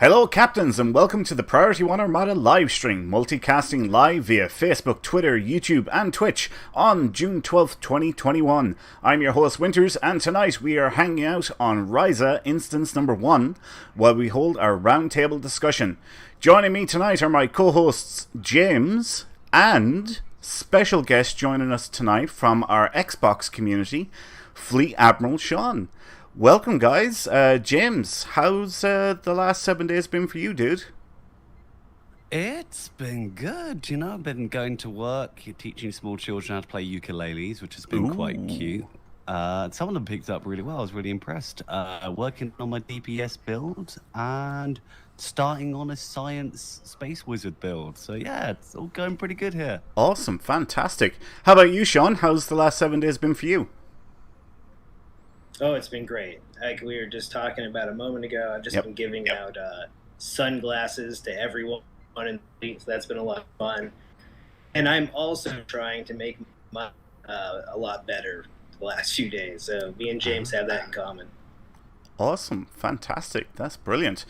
Hello Captains and welcome to the Priority 1 Armada live stream, multicasting live via Facebook, Twitter, YouTube and Twitch on June 12th, 2021. I'm your host Winters and tonight we are hanging out on Ryza Instance number 1 while we hold our roundtable discussion. Joining me tonight are my co-hosts James and special guest joining us tonight from our Xbox community, Fleet Admiral Sean. Welcome, guys. James, how's the last 7 days been for you, dude? It's been good. You know, I've been going to work, teaching small children how to play ukuleles, which has been quite cute. Some of them picked up really well. I was really impressed. Working on my DPS build and starting on a science space wizard build. So yeah, it's all going pretty good here. Awesome. Fantastic. How about you, Sean? How's the last 7 days been for you? Oh, it's been great. Like we were just talking about a moment ago, I've just been giving out sunglasses to everyone in the fleet, so that's been a lot of fun. And I'm also trying to make my a lot better the last few days. So me and James have that in common. Awesome. Fantastic. That's brilliant.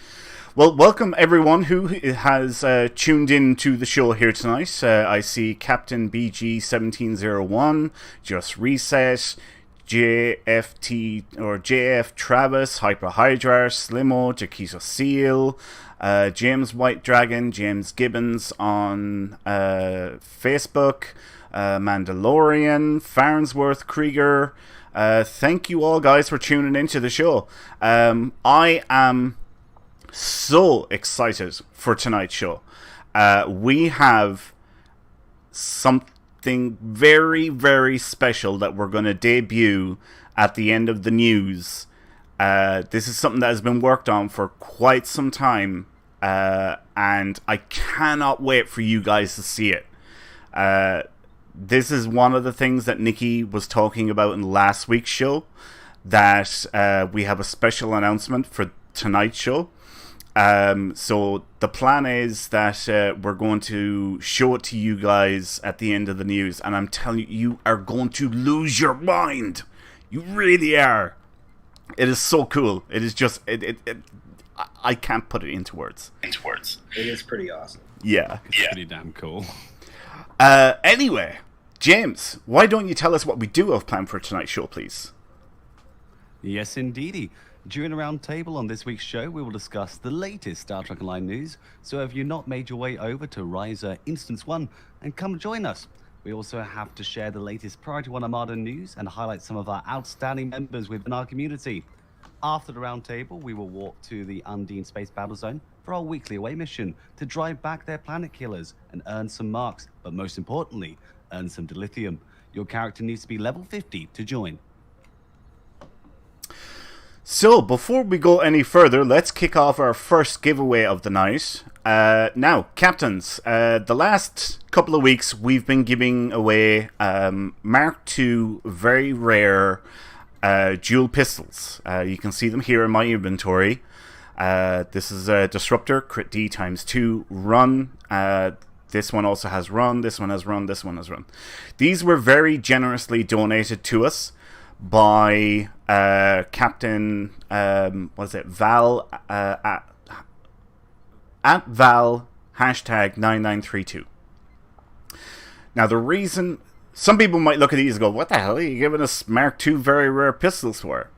Well, welcome everyone who has tuned in to the show here tonight. I see Captain BG1701, Just Reset, JFT or JF Travis, Hyperhydra, Slimo, Jaquito Seal, James White Dragon, James Gibbons on Facebook, Mandalorian, Farnsworth Krieger. Thank you all, guys, for tuning into the show. I am so excited for tonight's show. We have something very, very special that we're going to debut at the end of the news. This is something that has been worked on for quite some time, and I cannot wait for you guys to see it. This is one of the things that Nikki was talking about in last week's show, that we have a special announcement for tonight's show. So the plan is that we're going to show it to you guys at the end of the news, and I'm telling you, you are going to lose your mind. You really are. It is so cool. It is just I can't put it into words. It is pretty awesome. Yeah. It's pretty damn cool. Anyway, James, why don't you tell us what we do have planned for tonight's show, please? Yes, indeedy. During a round table on this week's show, we will discuss the latest Star Trek Online news. So if you've not made your way over to Ryza Instance 1, and come join us. We also have to share the latest Priority 1 Armada news and highlight some of our outstanding members within our community. After the round table, we will walk to the Undine Space Battle Zone for our weekly away mission to drive back their planet killers and earn some marks, but most importantly, earn some dilithium. Your character needs to be level 50 to join. So, before we go any further, let's kick off our first giveaway of the night. Now, captains, the last couple of weeks we've been giving away Mark II very rare dual pistols. You can see them here in my inventory. This is a Disruptor, crit D ×2, run. This one also has run, this one has run, this one has run. These were very generously donated to us by Captain, Val, at Val, #9932. Now the reason, some people might look at these and go, what the hell are you giving us Mark II very rare pistols for?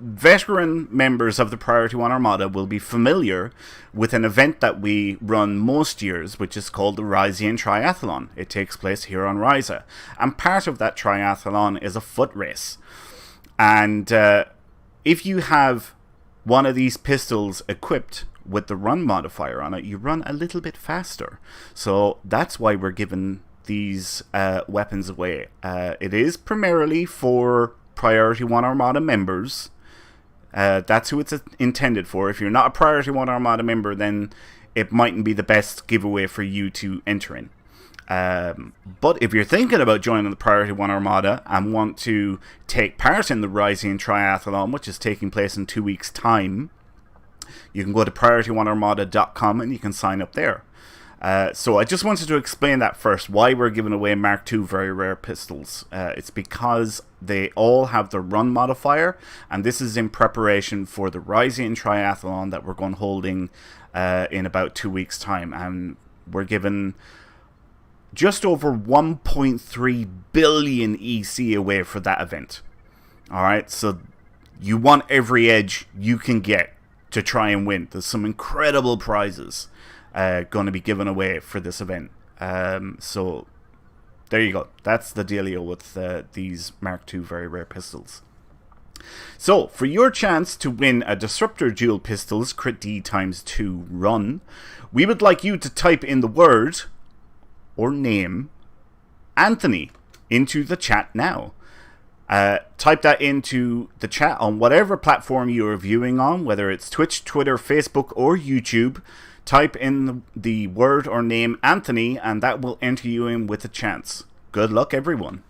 Veteran members of the Priority 1 Armada will be familiar with an event that we run most years, which is called the Rysian Triathlon. It takes place here on Ryza, and part of that triathlon is a foot race. And if you have one of these pistols equipped with the run modifier on it, you run a little bit faster. So that's why we're giving these weapons away. It is primarily for Priority 1 Armada members. That's who it's intended for. If you're not a Priority 1 Armada member, then it mightn't be the best giveaway for you to enter in. But if you're thinking about joining the Priority 1 Armada and want to take part in the Rysian Triathlon, which is taking place in 2 weeks' time, you can go to PriorityOneArmada.com and you can sign up there. So I just wanted to explain that first, why we're giving away Mark II very rare pistols. It's because they all have the run modifier, and this is in preparation for the Rysian Triathlon that we're going holding in about 2 weeks' time. And we're giving just over 1.3 billion EC away for that event. Alright, so you want every edge you can get to try and win. There's some incredible prizes going to be given away for this event. So there you go. That's the dealio with these Mark II very rare pistols. So for your chance to win a Disruptor Dual Pistols crit D ×2 run, we would like you to type in the word or name Anthony into the chat now. Type that into the chat on whatever platform you are viewing on, whether it's Twitch, Twitter, Facebook, or YouTube. Type in the word or name Anthony, and that will enter you in with a chance. Good luck, everyone.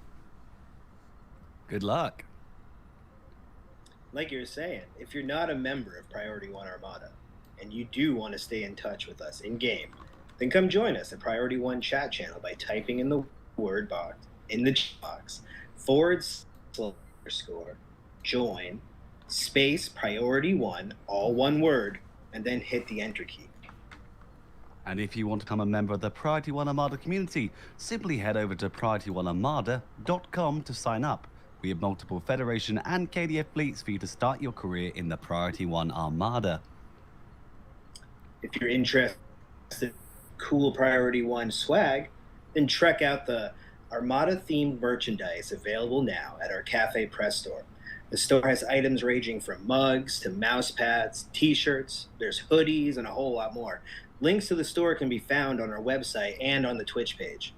Good luck. Like you were saying, if you're not a member of Priority 1 Armada, and you do want to stay in touch with us in-game, then come join us at Priority 1 chat channel by typing in the word box, in the chat box, /join, space Priority 1, all one word, and then hit the enter key. And if you want to become a member of the Priority 1 Armada community, simply head over to PriorityOneArmada.com to sign up. We have multiple Federation and KDF fleets for you to start your career in the Priority 1 Armada. If you're interested in cool Priority 1 swag, then check out the Armada-themed merchandise available now at our Cafe Press store. The store has items ranging from mugs to mouse pads, t-shirts, there's hoodies, and a whole lot more. Links to the store can be found on our website and on the Twitch page.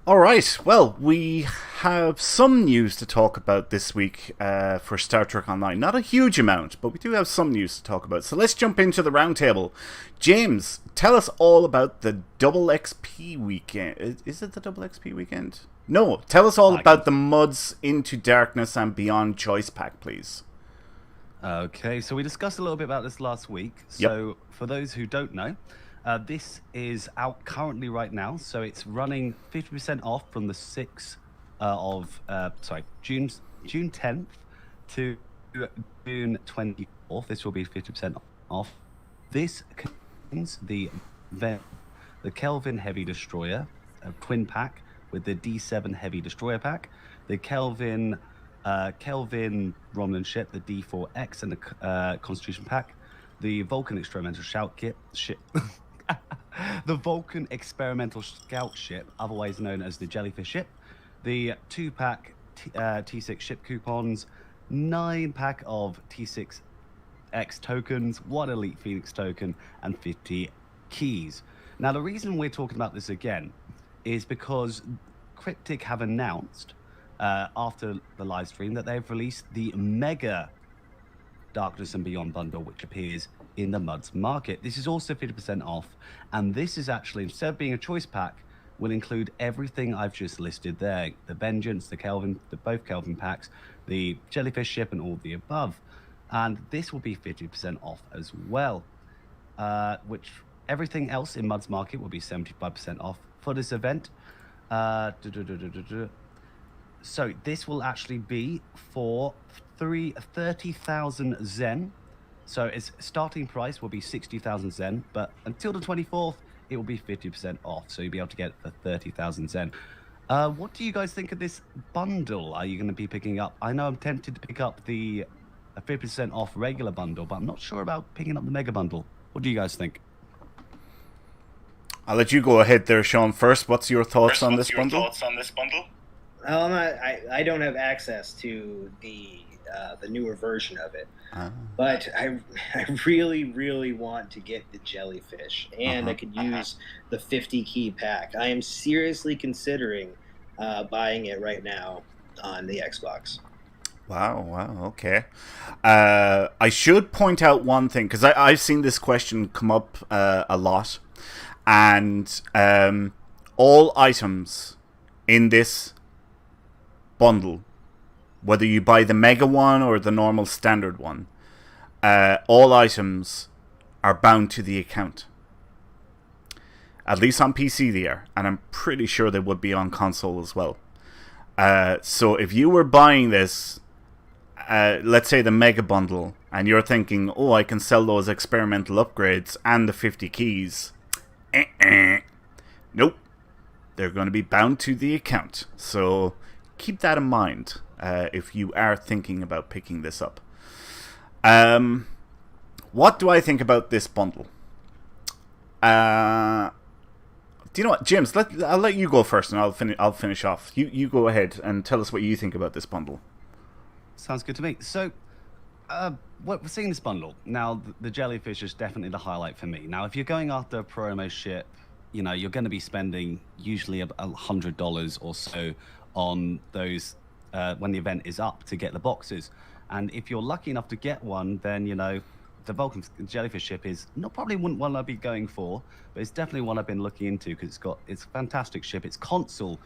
All right, well, we have some news to talk about this week for Star Trek Online. Not a huge amount, but we do have some news to talk about. So let's jump into the roundtable. James, tell us all about the Double XP weekend. Is it the Double XP weekend? No, tell us all about the Muds Into Darkness and Beyond Choice Pack, please. Okay, so we discussed a little bit about this last week. So for those who don't know, this is out currently right now. So it's running 50% off from the 6th of June 10th to June 24th. This will be 50% off. This contains the Kelvin Heavy Destroyer twin pack with the D7 Heavy Destroyer pack, the Kelvin Romulan ship, the D4X, and the Constitution pack, the Vulcan Experimental Ship, the Vulcan Experimental Scout Ship, otherwise known as the Jellyfish Ship, the 2-pack T6 ship coupons, 9-pack of T6X tokens, 1 Elite Phoenix token, and 50 keys. Now, the reason we're talking about this again is because Cryptic have announced after the live stream that they've released the Mega Darkness and Beyond bundle, which appears in the Muds Market. This is also 50% off, and this is actually, instead of being a choice pack, will include everything I've just listed there: the Vengeance, both Kelvin packs, the Jellyfish ship, and all of the above. And this will be 50% off as well, which everything else in Muds Market will be 75% off for this event. So this will actually be for 30,000 Zen. So its starting price will be 60,000 Zen, but until the 24th, it will be 50% off. So you'll be able to get it for 30,000 Zen. What do you guys think of this bundle? Are you going to be picking up? I know I'm tempted to pick up the 50% off regular bundle, but I'm not sure about picking up the mega bundle. What do you guys think? I'll let you go ahead there, Sean, first. What's your thoughts on this bundle? Well, I don't have access to the newer version of it, but I really, really want to get the Jellyfish, and I could use the 50 key pack. I am seriously considering buying it right now on the Xbox. Wow, okay. I should point out one thing, because I've seen this question come up a lot, and all items in this bundle, whether you buy the mega one or the normal standard one, all items are bound to the account. At least on PC they are, and I'm pretty sure they would be on console as well. So if you were buying this, let's say the mega bundle, and you're thinking, oh, I can sell those experimental upgrades and the 50 keys, nope, they're going to be bound to the account. So keep that in mind if you are thinking about picking this up. What do I think about this bundle? Do you know what, James? I'll let you go first, and I'll finish off. You go ahead and tell us what you think about this bundle. Sounds good to me. So, we're seeing this bundle now. The Jellyfish is definitely the highlight for me. Now, if you're going after a promo ship, you know you're going to be spending usually $100 or so on those when the event is up to get the boxes. And if you're lucky enough to get one, then you know the Vulcan Jellyfish ship is not probably one I'd be going for, but it's definitely one I've been looking into because it's a fantastic ship. Its console,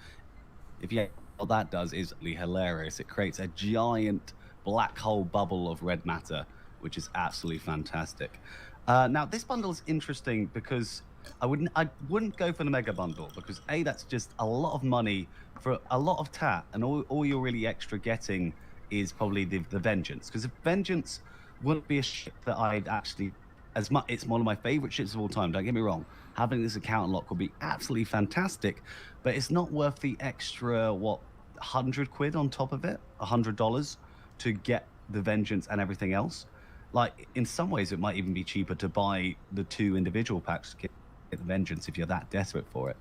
if you what that does is hilarious. It creates a giant black hole bubble of red matter, which is absolutely fantastic. Now this bundle is interesting because I wouldn't go for the mega bundle because that's just a lot of money for a lot of tat, and all you're really extra getting is probably the Vengeance, because the Vengeance wouldn't be a ship that I'd actually, as much, it's one of my favorite ships of all time, don't get me wrong. Having this account unlock would be absolutely fantastic, but it's not worth the extra, what, 100 quid on top of it, $100 to get the Vengeance and everything else. Like, in some ways, it might even be cheaper to buy the 2 individual packs to get the Vengeance if you're that desperate for it.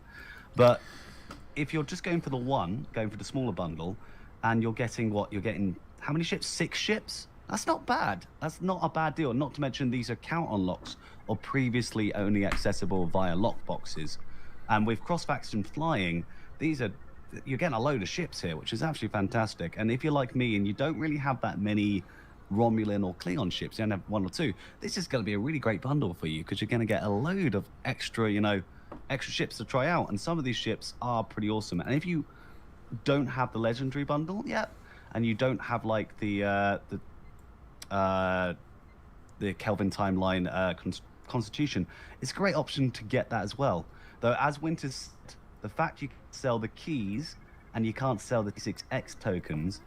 But if you're just going for the one, going for the smaller bundle, and you're getting how many ships? 6 ships? That's not bad. That's not a bad deal. Not to mention these account unlocks or previously only accessible via lockboxes. And with cross-faction flying, you're getting a load of ships here, which is actually fantastic. And if you're like me and you don't really have that many Romulan or Klingon ships, you only have 1 or 2, this is going to be a really great bundle for you because you're going to get a load of extra ships to try out. And some of these ships are pretty awesome. And if you don't have the legendary bundle yet, and you don't have like the Kelvin timeline constitution, it's a great option to get that as well. Though as Winter's, the fact you can sell the keys and you can't sell the T6X tokens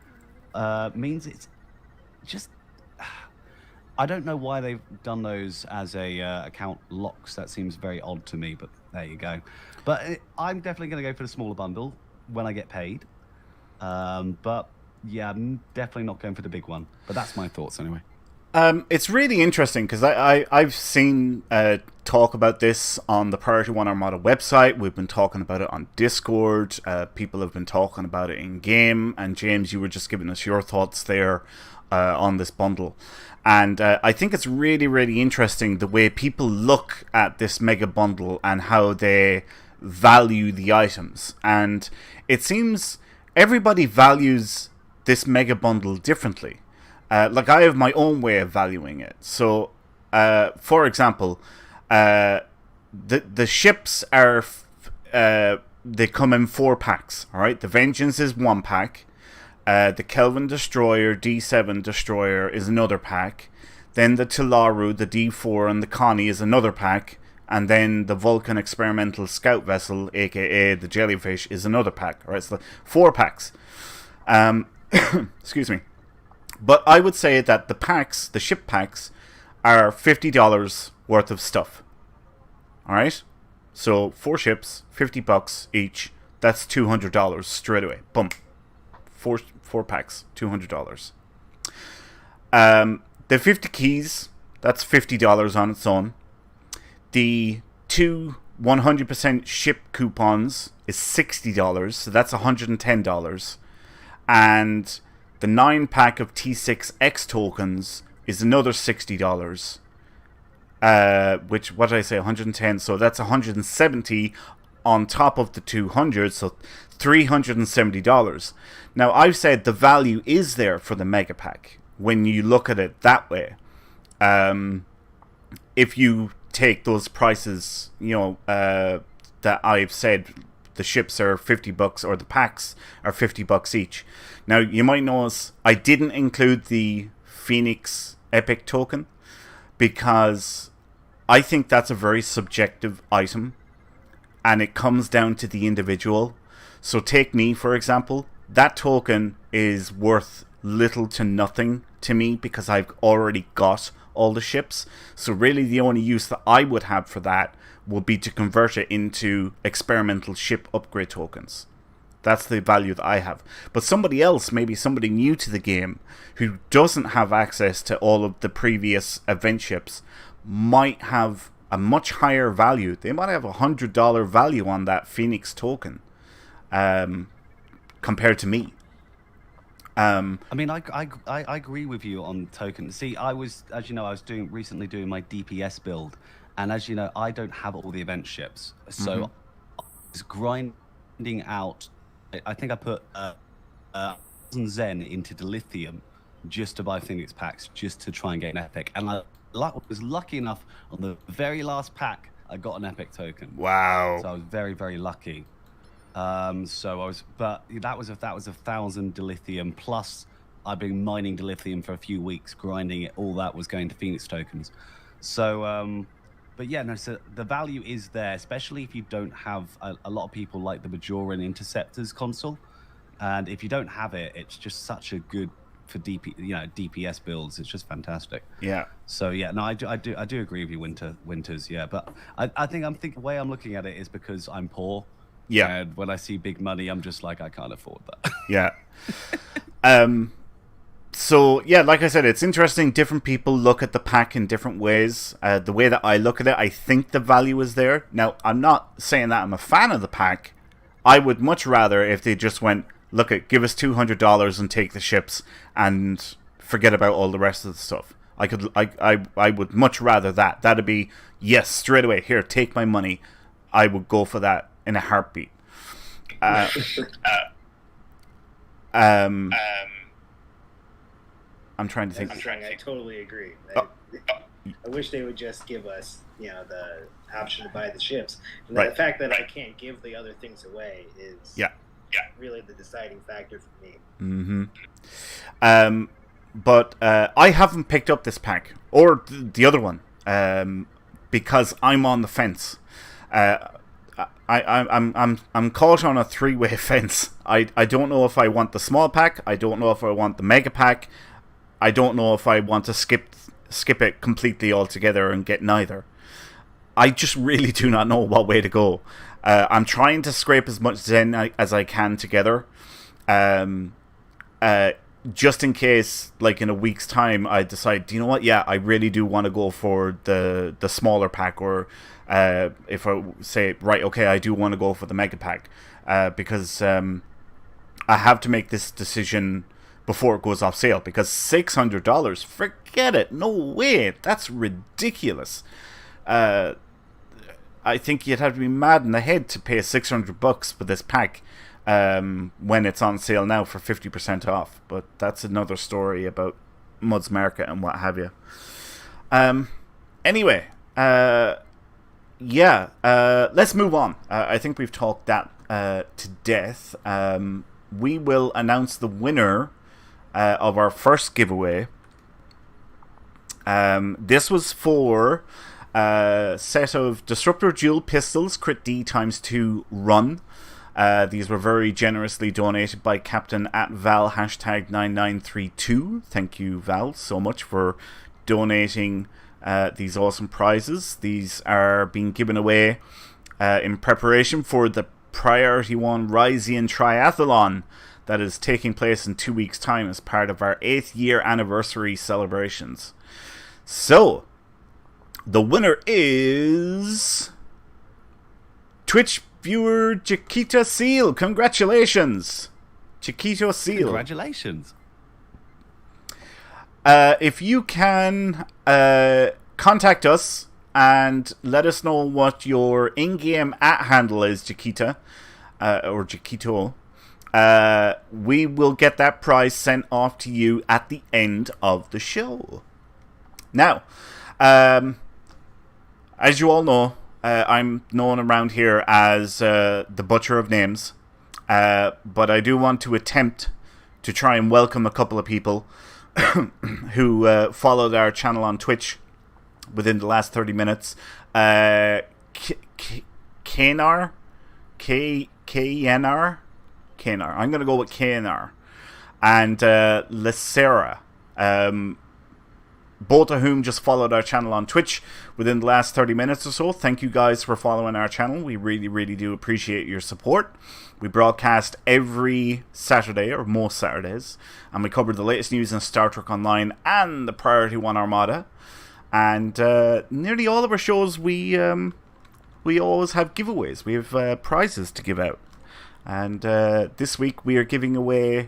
means it's just, I don't know why they've done those as a account locks. That seems very odd to me, but there you go. But I'm definitely going to go for the smaller bundle when I get paid. But yeah, I'm definitely not going for the big one. But that's my thoughts anyway. It's really interesting because I've seen talk about this on the Priority 1 Armada website. We've been talking about it on Discord. People have been talking about it in game. And James, you were just giving us your thoughts there on this bundle. And I think it's really, really interesting the way people look at this mega bundle and how they value the items. And it seems everybody values this mega bundle differently. Like, I have my own way of valuing it. So, for example, the ships are they come in 4 packs. All right, the Vengeance is 1 pack. The Kelvin Destroyer D7 Destroyer is another pack. Then the Talaru, the D4, and the Connie is another pack. And then the Vulcan Experimental Scout Vessel, aka the Jellyfish, is another pack. All right, so 4 packs. Excuse me. But I would say that the packs, the ship packs, are $50 worth of stuff. All right, so 4 ships, $50 each. That's $200 straight away. Boom. Four packs, $200. The 50 keys, that's $50 on its own. The 2 100% ship coupons is $60, so that's $110. And the 9 pack of T6X tokens is another $60. Which, what did I say, 110? So that's 170 on top of the 200, so $370. Now, I've said the value is there for the mega pack when you look at it that way. If you take those prices, that I've said, the ships are $50 or the packs are $50 each. Now, you might notice I didn't include the Phoenix Epic token because I think that's a very subjective item and it comes down to the individual. So take me, for example. That token is worth little to nothing to me because I've already got all the ships. So really the only use that I would have for that would be to convert it into experimental ship upgrade tokens. That's the value that I have. But somebody else, maybe somebody new to the game, who doesn't have access to all of the previous event ships, might have a much higher value. They might have $100 value on that Phoenix token compared to me. I mean, I agree with you on tokens. See, I was recently doing my DPS build, and as you know, I don't have all the event ships, so I was grinding out. I think I put 1,000 Zen into dilithium just to buy Phoenix packs, just to try and get an epic. And I was lucky enough on the very last pack, I got an epic token. Wow! So I was very, very lucky. But that was 1,000 dilithium plus I've been mining dilithium for a few weeks, grinding it. All that was going to Phoenix tokens. So, but yeah, no. So the value is there, especially if you don't have a lot of people like the Bajoran Interceptors console, and if you don't have it, it's just such a good for DPS builds. It's just fantastic. Yeah. So yeah, no, I do agree with you, Winters. Yeah, but I think the way I'm looking at it is because I'm poor. Yeah. And when I see big money, I'm just like, I can't afford that. Yeah. So, yeah, like I said, it's interesting. Different people look at the pack in different ways. The way that I look at it, I think the value is there. Now, I'm not saying that I'm a fan of the pack. I would much rather if they just went, look, give us $200 and take the ships and forget about all the rest of the stuff. I would much rather that. That'd be, yes, straight away, here, take my money. I would go for that in a heartbeat. I'm trying to think. I totally agree. I wish they would just give us, the option to buy the ships. And the fact that I can't give the other things away is really the deciding factor for me. Mm-hmm. But I haven't picked up this pack or the other one because I'm on the fence. I'm caught on a 3-way fence. I don't know if I want the small pack. I don't know if I want the mega pack. I don't know if I want to skip it completely altogether and get neither. I just really do not know what way to go. I'm trying to scrape as much Zen as I can together. Just in case, like in a week's time, I decide, you know what? Yeah, I really do want to go for the smaller pack, or if I say, right, okay, I do want to go for the mega pack, because I have to make this decision before it goes off sale, because $600, forget it, no way, that's ridiculous. I think you'd have to be mad in the head to pay $600 for this pack, when it's on sale now for 50% off. But that's another story about Muds Market and what have you. Anyway, let's move on. I think we've talked that to death. We will announce the winner of our first giveaway. This was for a set of Disruptor Dual Pistols, Crit D ×2 Run. These were very generously donated by Captain @Val #9932. Thank you, Val, so much for donating these awesome prizes. These are being given away in preparation for the Priority 1 Ryzian Triathlon that is taking place in 2 weeks' time as part of our 8th year anniversary celebrations. So, the winner is Twitch viewer Chiquita Seal. Congratulations, Chiquito Seal. Congratulations. If you can contact us and let us know what your in-game @handle is, Chiquita, or Chiquito, we will get that prize sent off to you at the end of the show. Now, as you all know, I'm known around here as the Butcher of Names, but I do want to attempt to try and welcome a couple of people who followed our channel on Twitch within the last 30 minutes. Kanar? K-K-N-R? Kanar. I'm going to go with Kanar. And Lacera. Both of whom just followed our channel on Twitch within the last 30 minutes or so. Thank you guys for following our channel. We really, really do appreciate your support. We broadcast every Saturday, or most Saturdays, and we cover the latest news in Star Trek Online and the Priority 1 Armada. And nearly all of our shows, we always have giveaways. We have prizes to give out. And this week we are giving away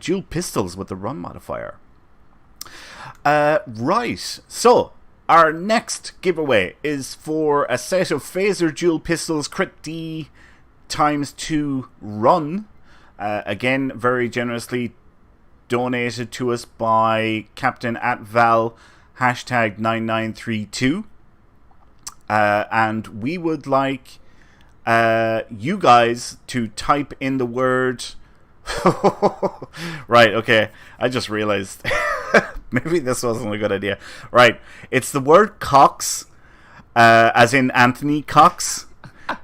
dual pistols with the run modifier. Right, so our next giveaway is for a set of Phaser dual pistols Crit D ×2 Run. Again, very generously donated to us by Captain @Val #9932. And we would like you guys to type in the word... Right, okay, I just realized maybe this wasn't a good idea. Right, it's the word Cox, as in Anthony Cox,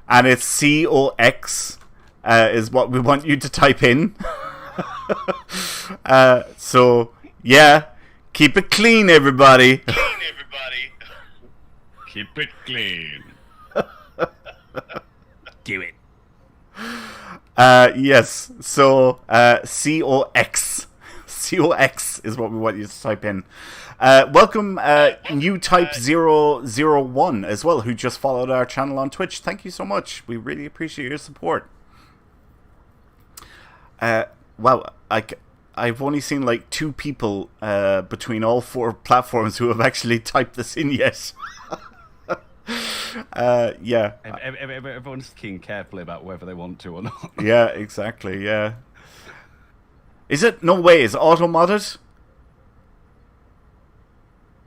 and it's COX is what we want you to type in. So yeah, keep it clean, everybody. Keep it clean. Do it. Yes, so COX. COX is what we want you to type in. Welcome new type 001 as well, who just followed our channel on Twitch. Thank you so much. We really appreciate your support. Wow, I've only seen like 2 people between all 4 platforms who have actually typed this in yet. Yeah. Everyone's thinking carefully about whether they want to or not. Yeah, exactly, yeah. Is it? No way, is it auto-modded?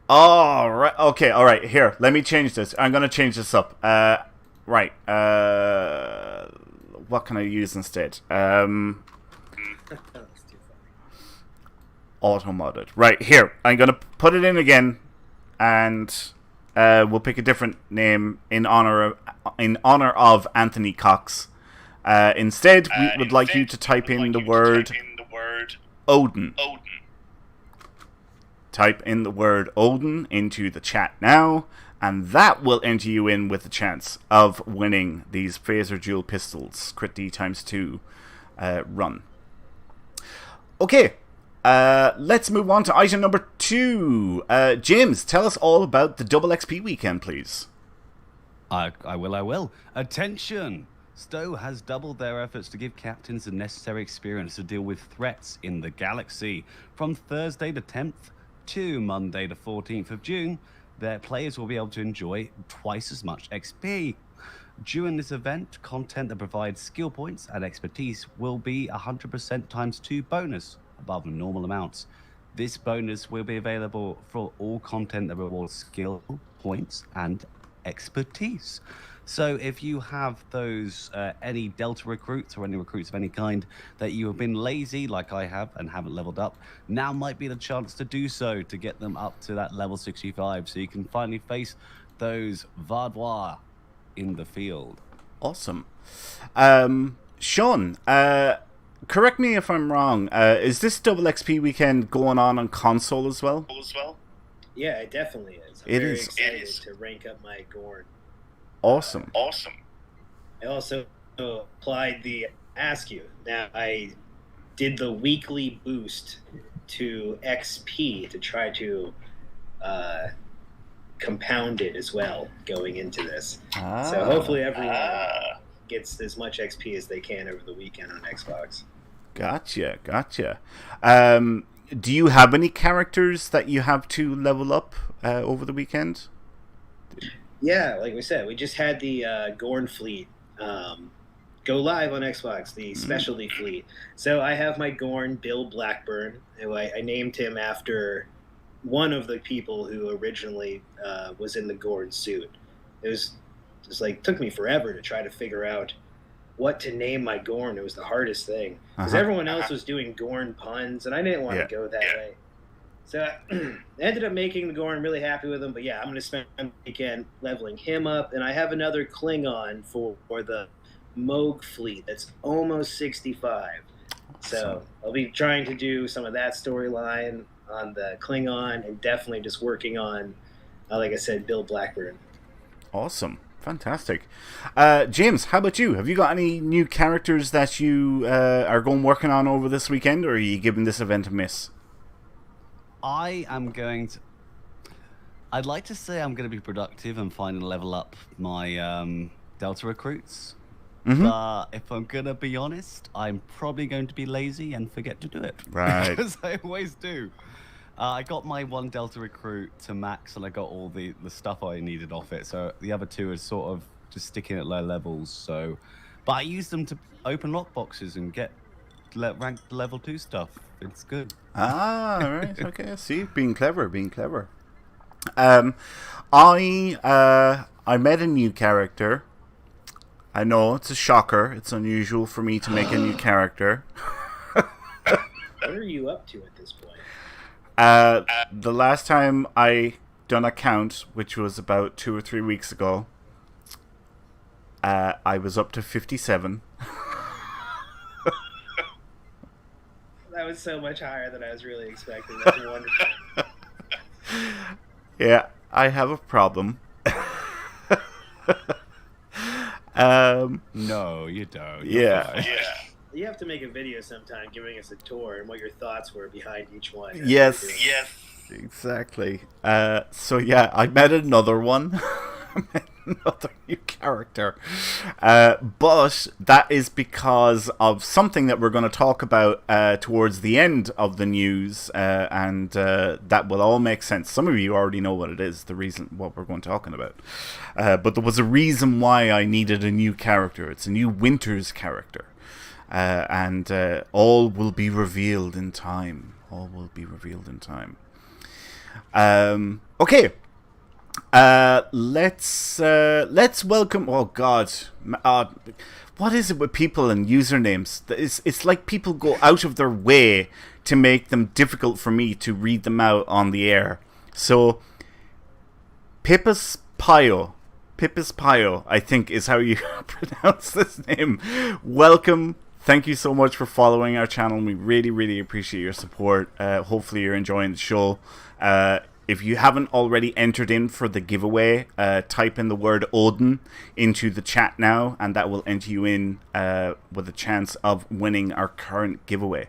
Oh, right, okay, alright, here, let me change this. I'm gonna change this up. Right, what can I use instead? Auto-modded. Right, here, I'm gonna put it in again, and... we'll pick a different name in honor of Anthony Cox. Instead, we would like you to type in the word Odin. Type in the word Odin into the chat now, and that will enter you in with a chance of winning these Phaser dual pistols Crit D ×2 run. Okay. Let's move on to item number 2. James, tell us all about the Double XP weekend, please. I will. Attention! Stowe has doubled their efforts to give captains the necessary experience to deal with threats in the galaxy. From Thursday the 10th to Monday the 14th of June, their players will be able to enjoy twice as much XP. During this event, content that provides skill points and expertise will be 100% times 2 bonus above the normal amounts. This bonus will be available for all content that rewards skill points and expertise. So if you have those any Delta recruits or any recruits of any kind that you have been lazy like I have and haven't leveled up, now might be the chance to do so to get them up to that level 65 so you can finally face those Vardois in the field. Awesome. Sean, correct me if I'm wrong. Is this double XP weekend going on console as well? Yeah, it definitely is. I'm It very is. excited to rank up my Gorn. Awesome. I also applied the Askew. Now, I did the weekly boost to XP to try to compound it as well going into this. So hopefully everyone gets as much XP as they can over the weekend on Xbox. Gotcha. Do you have any characters that you have to level up over the weekend? Yeah, like we said, we just had the Gorn fleet go live on Xbox, the specialty fleet. So I have my Gorn, Bill Blackburn, who I named him after one of the people who originally was in the Gorn suit. It was just like, took me forever to try to figure out what to name my Gorn. It was the hardest thing because everyone else was doing Gorn puns, and I didn't want to go that way. So I ended up making the Gorn, really happy with him. But yeah, I'm going to spend the weekend leveling him up. And I have another Klingon for the Moog fleet that's almost 65. So I'll be trying to do some of that storyline on the Klingon and definitely just working on, like I said, Bill Blackburn. Awesome. Fantastic. James, how about you? Have you got any new characters that you are working on over this weekend, or are you giving this event a miss? I am going to... I'd like to say I'm going to be productive and finally level up my Delta recruits. But if I'm going to be honest, I'm probably going to be lazy and forget to do it. Right. Because I always do. I got my 1 Delta recruit to max and I got all the stuff I needed off it. So the other 2 is sort of just sticking at low levels. So, but I use them to open lockboxes and get ranked level 2 stuff. It's good. Right. Okay. See, being clever. I met a new character. I know it's a shocker. It's unusual for me to make a new character. What are you up to at this point? The last time I done a count, which was about 2 or 3 weeks ago, I was up to 57. That was so much higher than I was really expecting. That's wonderful. Yeah, I have a problem. No, you don't. Yeah. You have to make a video sometime giving us a tour and what your thoughts were behind each one. Yes, exactly. So yeah, I met another one. Another new character. But that is because of something that we're going to talk about towards the end of the news, and that will all make sense. Some of you already know what it is, the reason what we're going to talking about. But there was a reason why I needed a new character. It's a new Winters character. And all will be revealed in time. Okay. Let's welcome. Oh God, what is it with people and usernames? It's like people go out of their way to make them difficult for me to read them out on the air. So, Pippas Pio, I think is how you pronounce this name. Welcome. Thank you so much for following our channel. We really, really appreciate your support. Hopefully you're enjoying the show. If you haven't already entered in for the giveaway, type in the word Odin into the chat now, and that will enter you in with a chance of winning our current giveaway.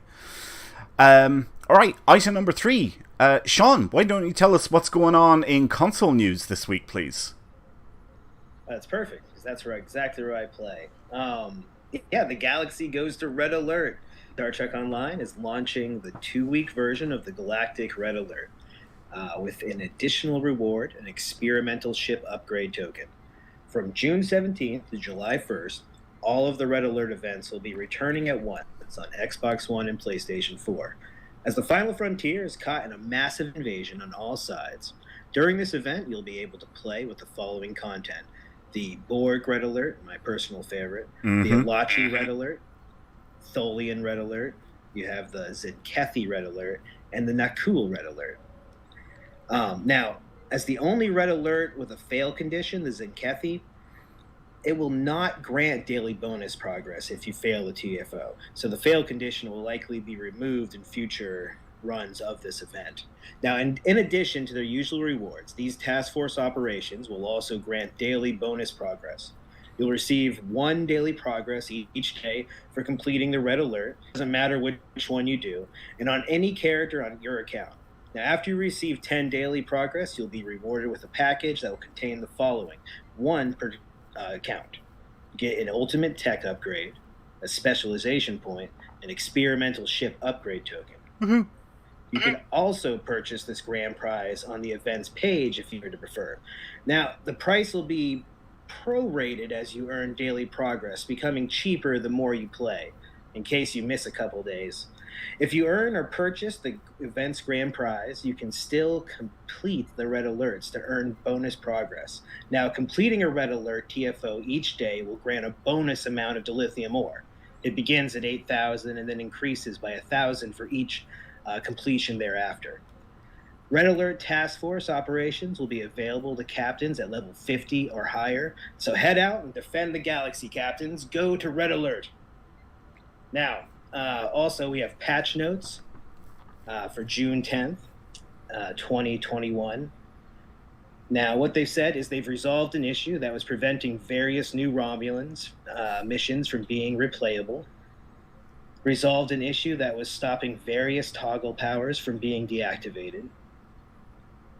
All right, item number 3. Sean, why don't you tell us what's going on in console news this week, please? That's perfect, because that's exactly where I play. Yeah, the Galaxy goes to Red Alert. Star Trek Online is launching the 2-week version of the Galactic Red Alert with an additional reward, an experimental ship upgrade token. From June 17th to July 1st, all of the Red Alert events will be returning at once on Xbox One and PlayStation 4, as the final frontier is caught in a massive invasion on all sides. During this event, you'll be able to play with the following content: the Borg Red Alert, my personal favorite, the Alachi Red Alert, Tholian Red Alert, you have the Zenkethi Red Alert, and the Nakul Red Alert. Now, as the only Red Alert with a fail condition, the Zenkethi, it will not grant daily bonus progress if you fail the TFO. So the fail condition will likely be removed in future runs of this event. Now, in addition to their usual rewards, these task force operations will also grant daily bonus progress. You'll receive 1 daily progress each day for completing the Red Alert. It doesn't matter which one you do, and on any character on your account. Now, after you receive 10 daily progress, you'll be rewarded with a package that will contain the following: 1 per account. Get an ultimate tech upgrade, a specialization point, an experimental ship upgrade token. You can also purchase this grand prize on the events page if you were to prefer. Now, the price will be prorated as you earn daily progress, becoming cheaper the more you play, in case you miss a couple days. If you earn or purchase the event's grand prize, you can still complete the Red Alerts to earn bonus progress. Now, completing a Red Alert TFO each day will grant a bonus amount of dilithium ore. It begins at 8,000 and then increases by 1,000 for each completion thereafter. Red Alert Task Force operations will be available to captains at level 50 or higher, so head out and defend the galaxy, captains. Go to Red Alert. Now, also, we have patch notes for June 10th, 2021. Now, what they've said is they've resolved an issue that was preventing various new Romulans missions from being replayable, resolved an issue that was stopping various toggle powers from being deactivated,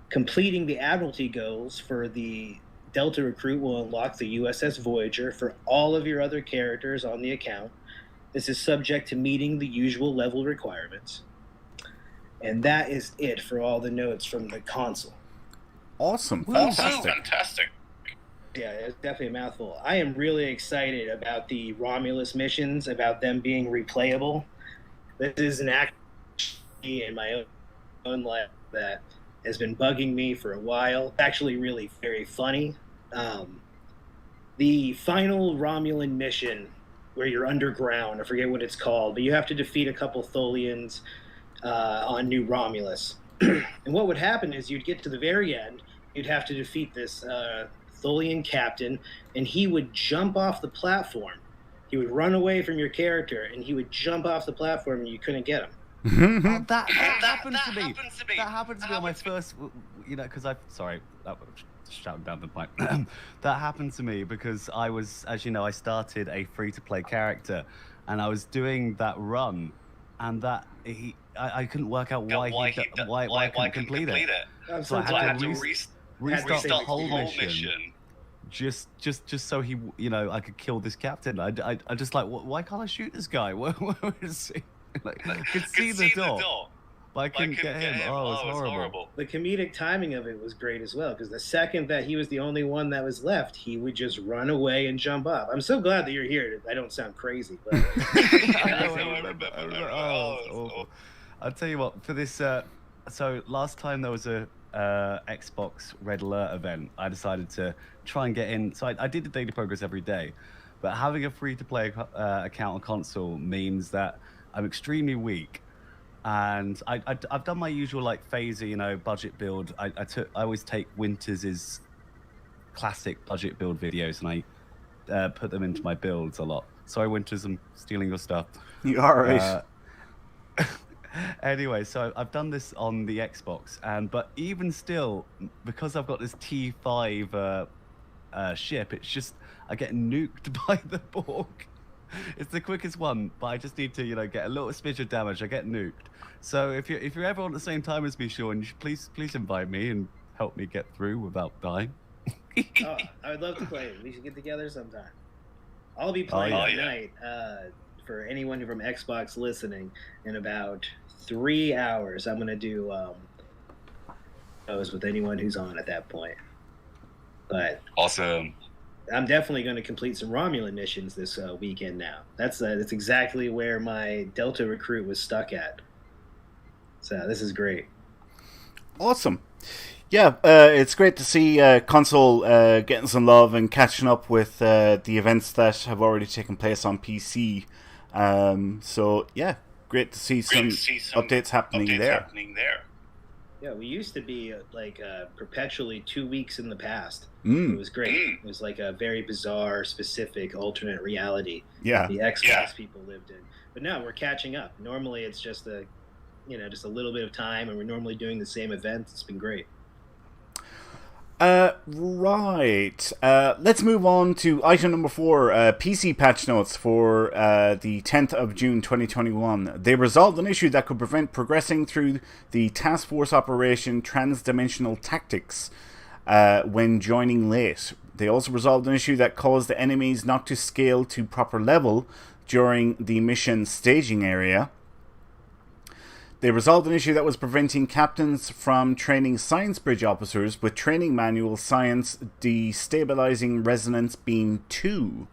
completing the Admiralty goals for the Delta Recruit will unlock the USS Voyager for all of your other characters on the account. This is subject to meeting the usual level requirements. And that is it for all the notes from the console. Awesome. Fantastic. Yeah, it's definitely a mouthful. I am really excited about the Romulus missions, about them being replayable. This is an act in my own life that has been bugging me for a while. It's actually really very funny. The final Romulan mission where you're underground, I forget what it's called, but you have to defeat a couple Tholians on New Romulus. And what would happen is you'd get to the very end, you'd have to defeat this Tholian captain, and he would jump off the platform. He would run away from your character, and he would jump off the platform, and you couldn't get him. Oh, that happened to me. That happened to me on my first, because sorry, that was shouting down the mic. That happened to me because I was, as you know, I started a free-to-play character, and I was doing that run, and I couldn't work out why I couldn't complete it. So I had to restart the whole mission. Just so he, I could kill this captain. I just like, why can't I shoot this guy? Where is he? Like, I could see the door, but I couldn't get him. Oh, it was horrible. The comedic timing of it was great as well, because the second that he was the only one that was left, he would just run away and jump up. I'm so glad that you're here. I don't sound crazy, but I remember. Awful. I'll tell you what, for this, so last time there was a Xbox Red Alert event, I decided to try and get in. So I did the daily progress every day, but having a free-to-play account on console means that I'm extremely weak, and I've done my usual phaser, budget build. I always take Winters' classic budget build videos and I put them into my builds a lot. Sorry, Winters, I'm stealing your stuff. You are right. Anyway, so I've done this on the Xbox, but even still, because I've got this T5 ship, it's just I get nuked by the Borg. It's the quickest one, but I just need to, get a little smidge of damage. I get nuked. So if you're ever on the same time as me, Sean, you should please invite me and help me get through without dying. Oh, I would love to play. We should get together sometime. I'll be playing tonight. For anyone from Xbox listening, in about 3 hours, I'm gonna do those with anyone who's on at that point. But awesome. I'm definitely going to complete some Romulan missions this weekend now. That's exactly where my Delta recruit was stuck at. So this is great. Awesome. Yeah, it's great to see console getting some love and catching up with the events that have already taken place on PC. So yeah, great to see some updates happening there. Yeah, we used to be perpetually 2 weeks in the past. Mm. It was great. It was like a very bizarre, specific, alternate reality. Yeah, the Xbox people lived in. But now we're catching up. Normally, it's just a little bit of time, and we're normally doing the same events. It's been great. Right. Let's move on to item number 4, PC patch notes for the 10th of June 2021. They resolved an issue that could prevent progressing through the Task Force Operation Transdimensional Tactics when joining late. They also resolved an issue that caused the enemies not to scale to proper level during the mission staging area. They resolved an issue that was preventing captains from training science bridge officers with training manual Science Destabilizing Resonance Beam 2.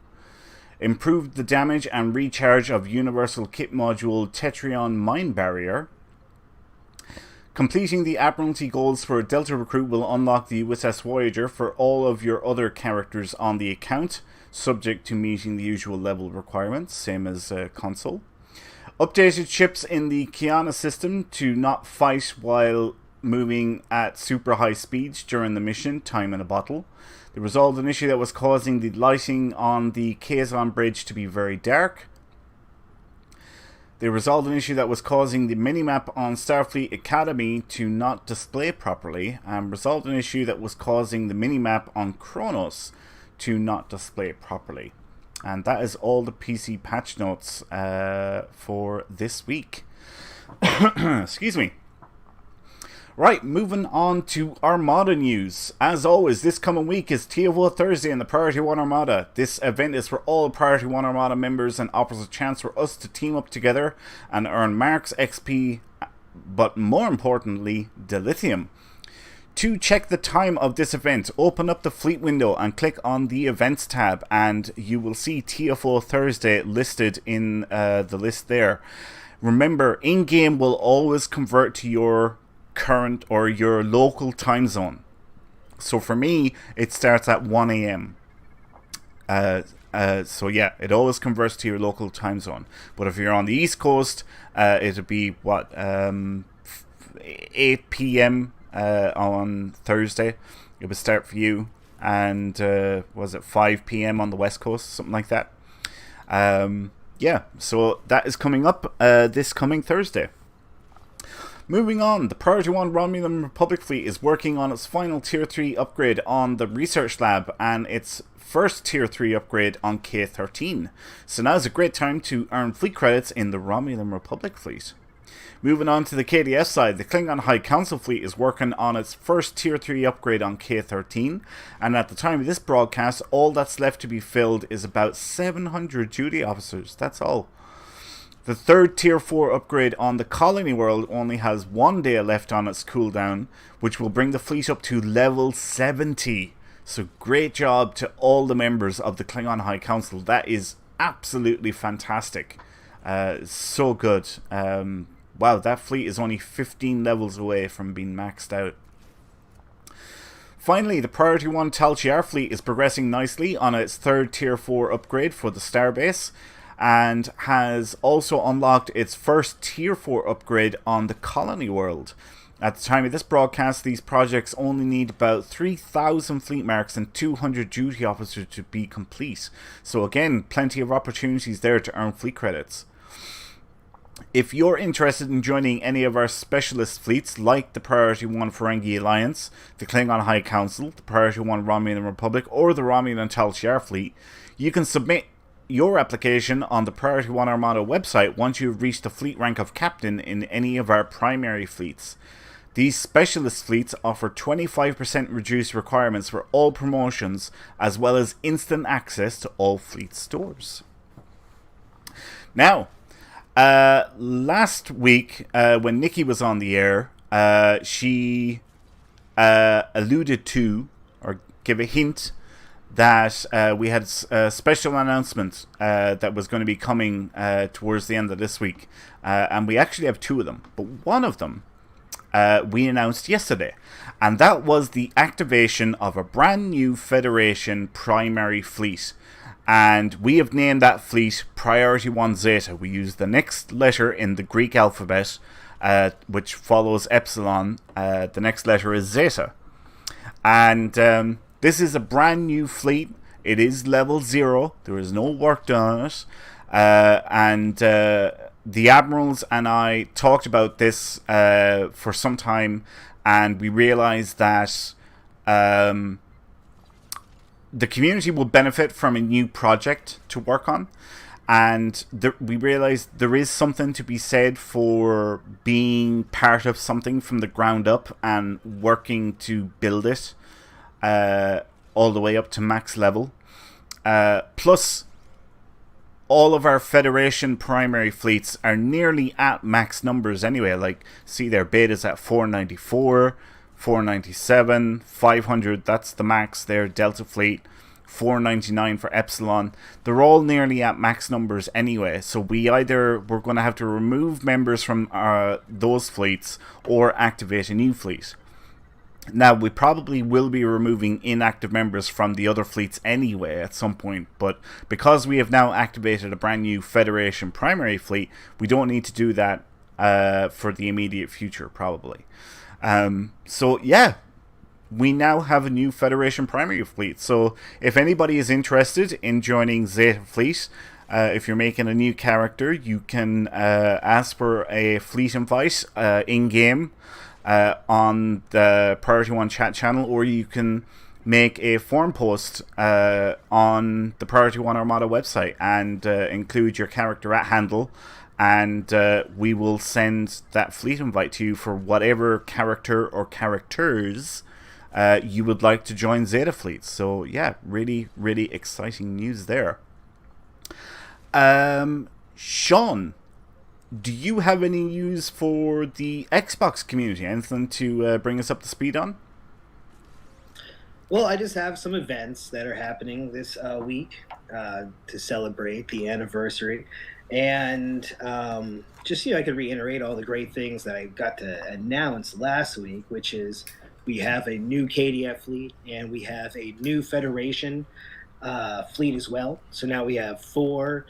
Improved the damage and recharge of Universal Kit Module Tetrion Mine Barrier. Completing the Admiralty goals for a Delta recruit will unlock the USS Voyager for all of your other characters on the account, subject to meeting the usual level requirements, same as console. Updated ships in the Kiana system to not fight while moving at super high speeds during the mission, time in a bottle. They resolved an issue that was causing the lighting on the Kazon bridge to be very dark. They resolved an issue that was causing the minimap on Starfleet Academy to not display properly, and resolved an issue that was causing the minimap on Kronos to not display properly. And that is all the PC patch notes for this week. Excuse me. Right, moving on to Armada news. As always, this coming week is TFO Thursday in the Priority 1 Armada. This event is for all Priority 1 Armada members and offers a chance for us to team up together and earn marks, XP, but more importantly, dilithium. To check the time of this event, open up the fleet window and click on the events tab, and you will see TFO Thursday listed in the list there. Remember, in-game will always convert to your current or your local time zone. So for me, it starts at 1 a.m. So yeah, it always converts to your local time zone. But if you're on the East Coast, it'll be 8 p.m. On Thursday. It would start for you, and was it 5 p.m. on the West Coast, something like that. Yeah, so that is coming up this coming Thursday. Moving on, the Priority 1 Romulan Republic fleet is working on its final Tier 3 upgrade on the Research Lab and its first Tier 3 upgrade on K-13. So now is a great time to earn fleet credits in the Romulan Republic fleet. Moving on to the KDF side, the Klingon High Council fleet is working on its first Tier 3 upgrade on K-13, and at the time of this broadcast, all that's left to be filled is about 700 duty officers. That's all. The third Tier 4 upgrade on the Colony World only has 1 day left on its cooldown, which will bring the fleet up to level 70. So great job to all the members of the Klingon High Council. That is absolutely fantastic. So good. Wow, that fleet is only 15 levels away from being maxed out. Finally, the Priority 1 Tal Shiar fleet is progressing nicely on its third Tier 4 upgrade for the Starbase, and has also unlocked its first Tier 4 upgrade on the Colony World. At the time of this broadcast, these projects only need about 3,000 fleet marks and 200 duty officers to be complete. So again, plenty of opportunities there to earn fleet credits. If you're interested in joining any of our specialist fleets, like the Priority 1 Ferengi Alliance, the Klingon High Council, the Priority 1 Romulan Republic, or the Romulan Tal Shiar fleet, you can submit your application on the Priority 1 Armada website once you've reached the fleet rank of captain in any of our primary fleets. These specialist fleets offer 25% reduced requirements for all promotions, as well as instant access to all fleet stores. Now, last week, when Nikki was on the air, she alluded to, or gave a hint, that we had a special announcement that was going to be coming towards the end of this week. And we actually have two of them. But one of them we announced yesterday. And that was the activation of a brand new Federation primary fleet. And we have named that fleet Priority 1 Zeta. We use the next letter in the Greek alphabet, which follows Epsilon. The next letter is Zeta. And this is a brand new fleet. It is level 0. There is no work done on it. And the Admirals and I talked about this for some time. And we realized that the community will benefit from a new project to work on. And we realized there is something to be said for being part of something from the ground up and working to build it all the way up to max level. Plus, all of our Federation primary fleets are nearly at max numbers anyway. Like, see, their betas at 494, 497, 500, that's the max. Their Delta fleet, 499 for Epsilon. They're all nearly at max numbers anyway. So we're going to have to remove members from those fleets or activate a new fleet. Now, we probably will be removing inactive members from the other fleets anyway at some point, but because we have now activated a brand new Federation primary fleet, we don't need to do that for the immediate future, probably. So, yeah, we now have a new Federation primary fleet. So, if anybody is interested in joining Zeta Fleet, if you're making a new character, you can ask for a fleet invite in-game. On the Priority 1 chat channel, or you can make a forum post on the Priority 1 Armada website and include your character at handle, and we will send that fleet invite to you for whatever character or characters you would like to join Zeta Fleet. So yeah, really, really exciting news there. Sean, do you have any news for the Xbox community? Anything to bring us up to speed on? Well, I just have some events that are happening this week to celebrate the anniversary. And just, I could reiterate all the great things that I got to announce last week, which is we have a new KDF fleet and we have a new Federation fleet as well. So now we have 4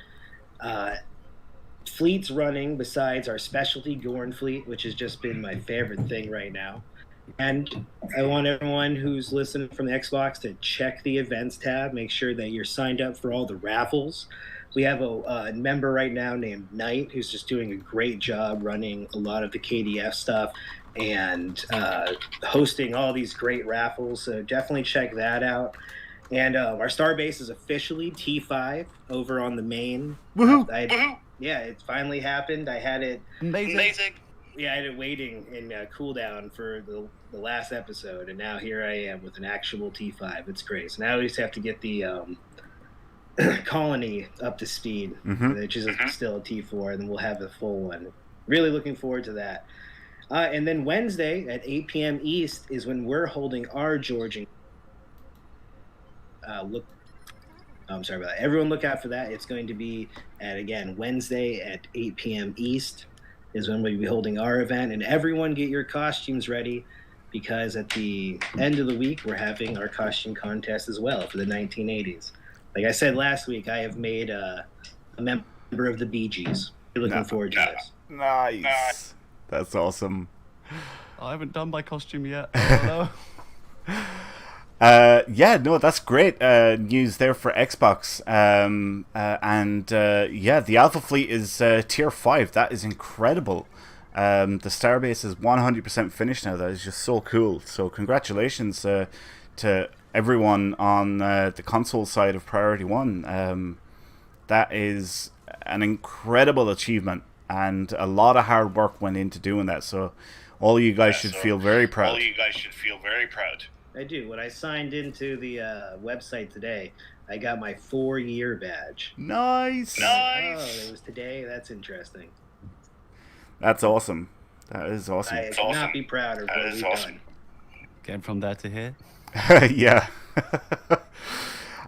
fleets running besides our specialty Gorn fleet, which has just been my favorite thing right now. And I want everyone who's listening from the Xbox to check the events tab, make sure that you're signed up for all the raffles. We have a member right now named Knight who's just doing a great job running a lot of the KDF stuff and hosting all these great raffles. So definitely check that out. And our starbase is officially T5 over on the main. Woohoo! Yeah, it finally happened. I had it Amazing. Yeah, I had it waiting in cooldown for the last episode, and now here I am with an actual T5. It's great. So now we just have to get the colony up to speed, which is still a T4, and then we'll have the full one. Really looking forward to that. And then Wednesday at 8 p.m. East is when we're holding our Georgian. I'm sorry about that. Everyone look out for that. It's going to be again, Wednesday at 8 p.m. East is when we'll be holding our event. And everyone get your costumes ready because at the end of the week, we're having our costume contest as well for the 1980s. Like I said last week, I have made a member of the Bee Gees. We're looking forward to this. Nice. That's awesome. I haven't done my costume yet. I don't know. Yeah, no, that's great news there for Xbox. The Alpha Fleet is tier 5. That is incredible. The Starbase is 100% finished now. That is just so cool. So congratulations to everyone on the console side of Priority 1. That is an incredible achievement, and a lot of hard work went into doing that. So all you guys should feel very proud. I do. When I signed into the website today, I got my 4-year badge. Nice. Oh, it was today? That's interesting. That's awesome. That is awesome. I could not be prouder of what we've done. Getting from there to here. Yeah.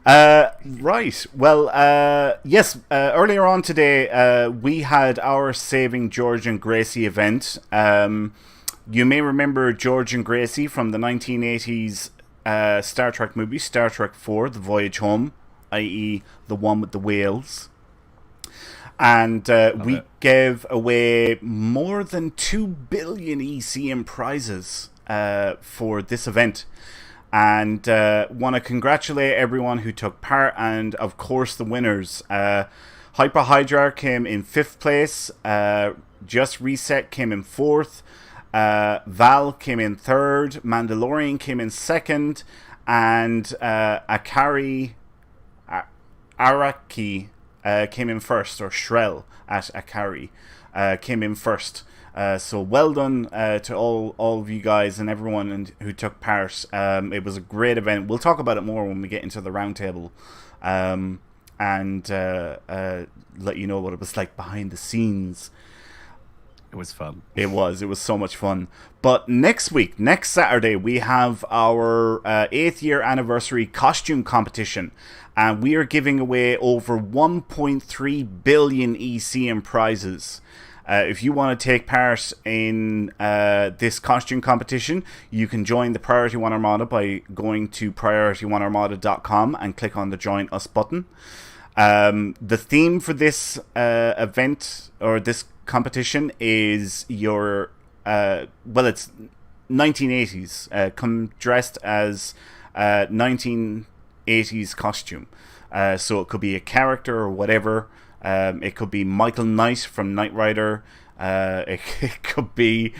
Right. Well, yes. Earlier on today, we had our Saving George and Gracie event. You may remember George and Gracie from the 1980s Star Trek movie, Star Trek 4, The Voyage Home, i.e. the one with the whales. And we gave away more than 2 billion ECM prizes for this event. And want to congratulate everyone who took part, and of course the winners. Hyper Hydra came in 5th place. Just Reset came in 4th. Val came in 3rd. Mandalorian came in 2nd. And Akari Araki came in 1st, or Shrell at Akari came in 1st. So well done to all of you guys and everyone who took part. It was a great event. We'll talk about it more when we get into the roundtable, and let you know what it was like behind the scenes. It was fun. It was so much fun. But next Saturday, we have our 8th year anniversary costume competition. And we are giving away over 1.3 billion ECM prizes. If you want to take part in this costume competition, you can join the Priority One Armada by going to PriorityOneArmada.com and click on the Join Us button. The theme for this event, or this competition, is your it's 1980s. Come dressed as 1980s costume. So it could be a character or whatever. It could be Michael Knight from Knight Rider. It could be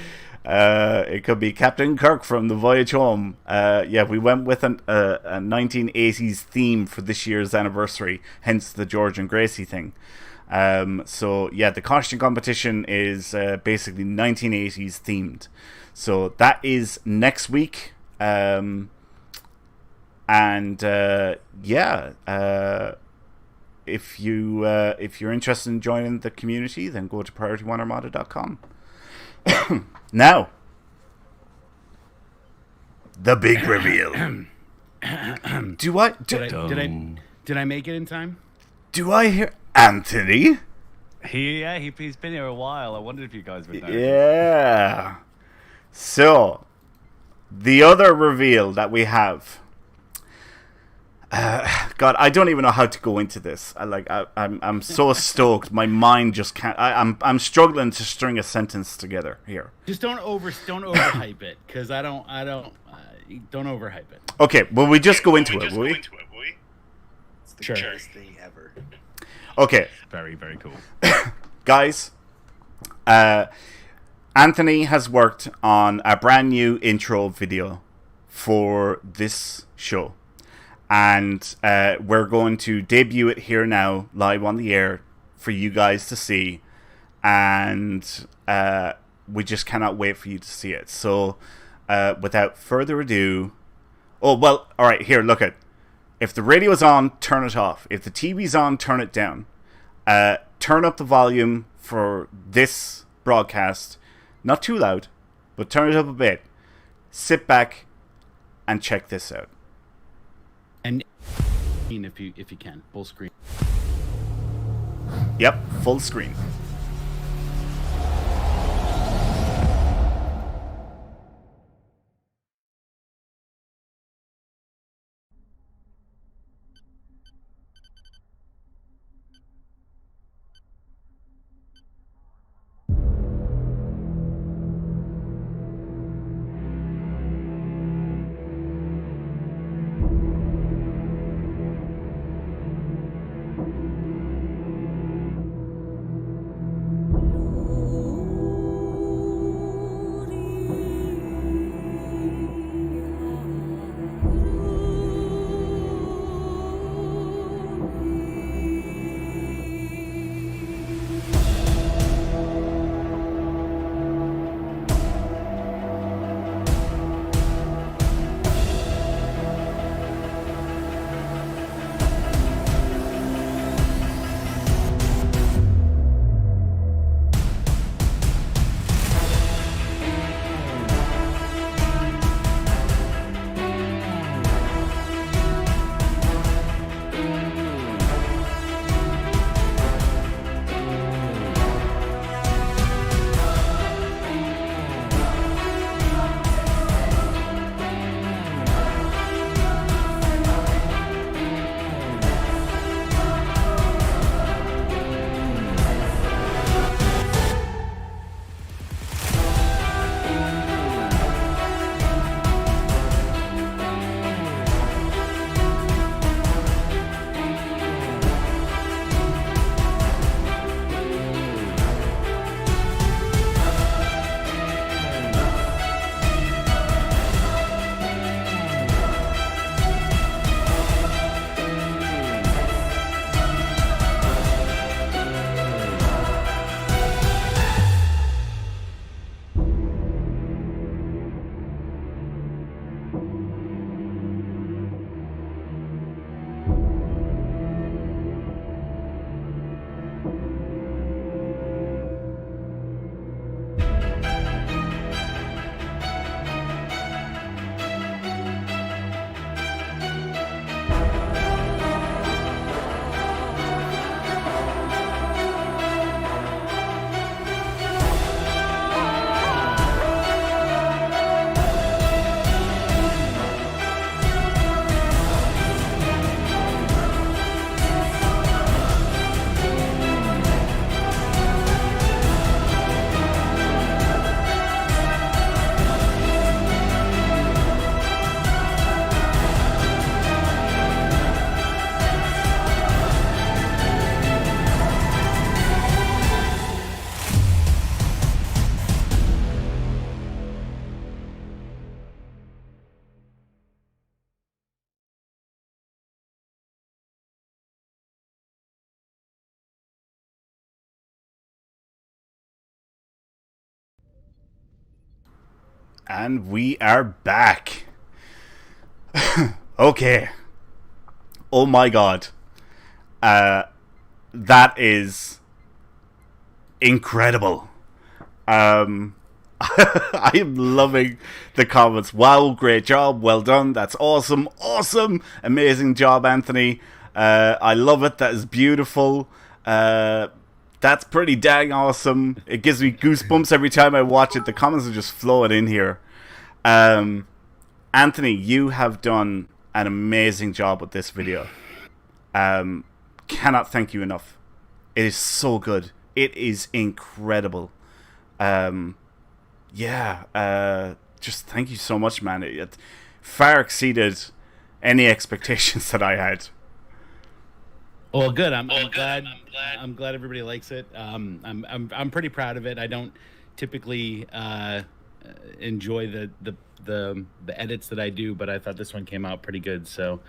Captain Kirk from The Voyage Home. We went with a 1980s theme for this year's anniversary, hence the George and Gracie thing. The costume competition is basically 1980s themed. So that is next week. If you're interested in joining the community, then go to PriorityOneArmada.com. Now, the big reveal. Did I make it in time? Do I hear Anthony? He's been here a while. I wondered if you guys would know. Yeah. So, the other reveal that we have. God, I don't even know how to go into this. I'm so stoked. My mind just can't. I'm struggling to string a sentence together here. Just don't overhype it, because don't overhype it. Okay, well, we just go into it, will we? It's the best thing ever. Okay. Very, very cool. Guys, Anthony has worked on a brand new intro video for this show. And we're going to debut it here now, live on the air, for you guys to see. And we just cannot wait for you to see it. So, without further ado... Oh, well, alright, here, look at. If the radio's on, turn it off. If the TV's on, turn it down. Turn up the volume for this broadcast. Not too loud, but turn it up a bit. Sit back and check this out. And if you can, full screen. Yep, full screen. And we are back. Okay. Oh my god. That is incredible. I am loving the comments. Wow, great job. Well done. That's awesome. Awesome. Amazing job, Anthony. I love it. That is beautiful. That's pretty dang awesome. It gives me goosebumps every time I watch it. The comments are just flowing in here. Anthony, you have done an amazing job with this video. Cannot thank you enough. It is so good. It is incredible. Just thank you so much, man. It far exceeded any expectations that I had. Well, good. I'm glad everybody likes it. I'm pretty proud of it. I don't typically enjoy the edits that I do, but I thought this one came out pretty good. So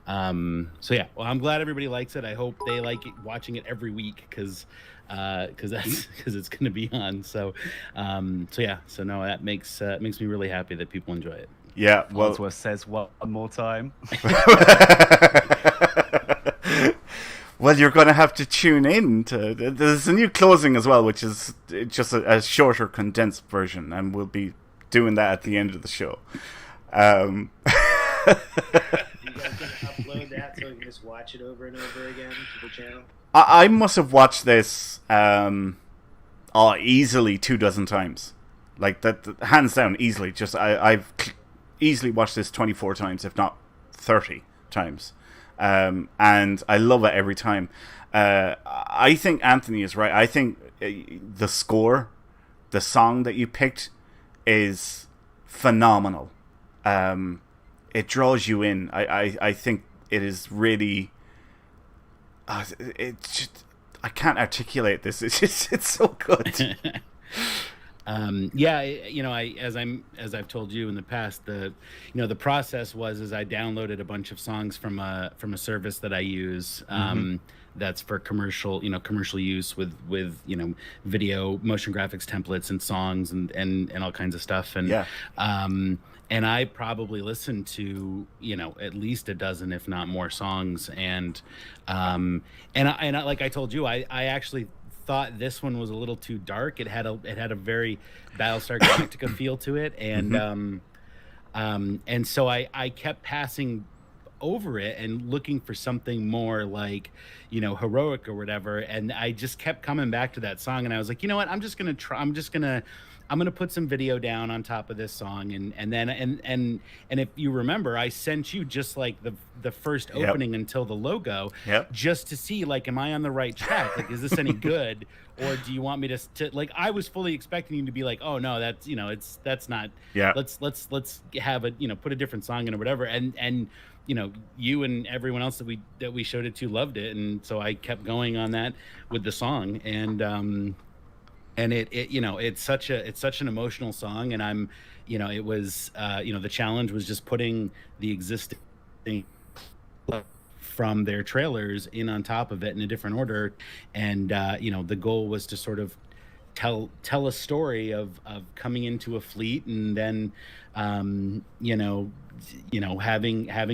yeah. Well, I'm glad everybody likes it. I hope they like it, watching it every week because it's going to be on. So yeah. So no, that makes me really happy that people enjoy it. Yeah. Well, Wadsworth says one more time. Well, you're going to have to tune in to. There's a new closing as well, which is just a shorter, condensed version, and we'll be doing that at the end of the show. You guys gonna upload that so we can just watch it over and over again to the channel? I must have watched this easily 24 times, like that, hands down, easily. Just I've easily watched this 24 times, if not 30 times. And I love it every time. I think Anthony is right. I think the score, the song that you picked, is phenomenal. It draws you in. I think it is really. I can't articulate this. It's so good. Yeah, as I've told you in the past, the process was I downloaded a bunch of songs from a service that I use, that's for commercial use with video, motion graphics templates and songs and all kinds of stuff. And yeah. And I probably listened to at least a dozen, if not more, songs. And I like I told you, I actually thought this one was a little too dark. It had a very Battlestar Galactica feel to it, and so I kept passing over it and looking for something more like heroic or whatever, and I just kept coming back to that song, and I was like, you know what, I'm gonna put some video down on top of this song, and then if you remember, I sent you just like the first opening until the logo, just to see, like, am I on the right track? Like, is this any good, or do you want me to like? I was fully expecting you to be like, oh no, that's not. Yeah. Let's have a put a different song in or whatever, and you and everyone else that we showed it to loved it, and so I kept going on that with the song, and it's such an emotional song, and I'm it was the challenge was just putting the existing from their trailers in on top of it in a different order, and the goal was to sort of tell a story of coming into a fleet, and then having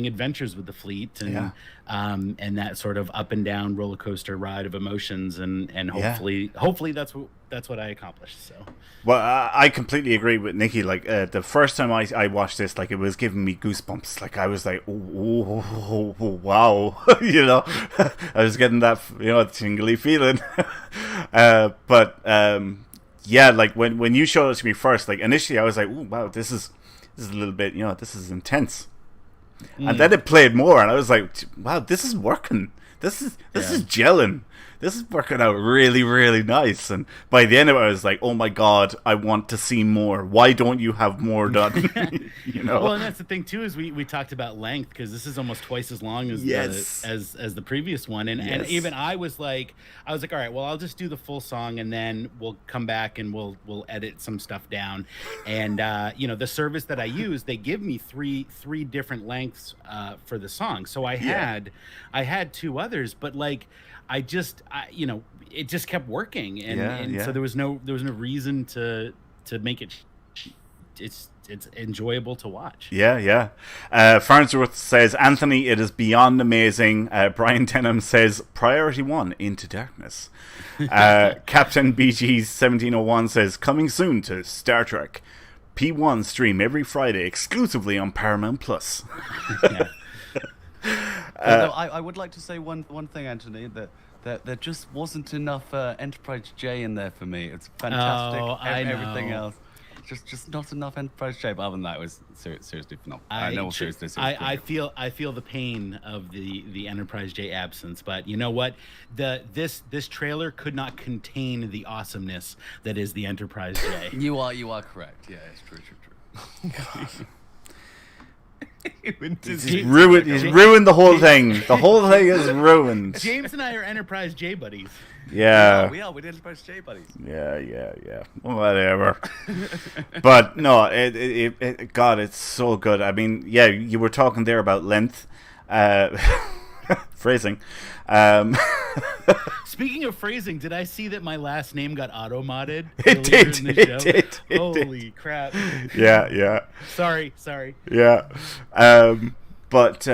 adventures with the fleet, and that sort of up and down roller coaster ride of emotions, and hopefully that's what I accomplished. So, well, I completely agree with Nikki. Like, the first time I watched this, like, it was giving me goosebumps. Like, I was like, oh, wow, I was getting that tingly feeling. But like when you showed it to me first, like, initially I was like, oh, wow, this is a little bit, this is intense. And then it played more, and I was like, wow, this is working. This is gelling. This is working out really, really nice. And by the end of it, I was like, oh my God, I want to see more. Why don't you have more done? Well, and that's the thing too, is we talked about length, because this is almost twice as long as the previous one. And even I was like, all right, well, I'll just do the full song, and then we'll come back and we'll edit some stuff down. And the service that I use, they give me three different lengths for the song. So I had two others, but like, it just kept working, and so there was no reason to make it it's enjoyable to watch. Yeah. Farnsworth says, Anthony, it is beyond amazing. Brian Denham says, Priority 1, Into Darkness. Captain BG 1701 says, coming soon to Star Trek. P1 stream every Friday exclusively on Paramount Plus. No, I would like to say one thing, Anthony, that there just wasn't enough Enterprise J in there for me. It's fantastic. Oh, I know. Everything else. Just not enough Enterprise J. But other than that, it was seriously phenomenal. I feel the pain of the Enterprise J absence, but you know what? This trailer could not contain the awesomeness that is the Enterprise J. You are correct. Yeah, it's true. He's ruined the whole thing. The whole thing is ruined. James and I are Enterprise J buddies. Yeah. We are. We're Enterprise J buddies. Yeah. Whatever. But no, it God, it's so good. I mean, yeah, you were talking there about length. Phrasing. Speaking of phrasing, did I see that my last name got auto-modded? It did. Holy crap. Yeah. Sorry. Yeah. But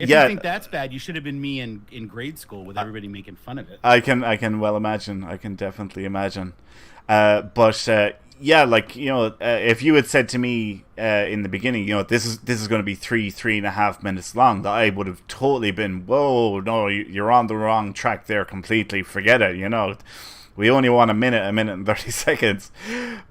if you think that's bad, you should have been me in grade school with everybody making fun of it. I can well imagine. I can definitely imagine. But yeah, like, you know, if you had said to me in the beginning, you know, this is going to be 3.5 minutes long, that I would have totally been, whoa, no, you're on the wrong track there completely. Forget it. You know, we only want a minute and 30 seconds.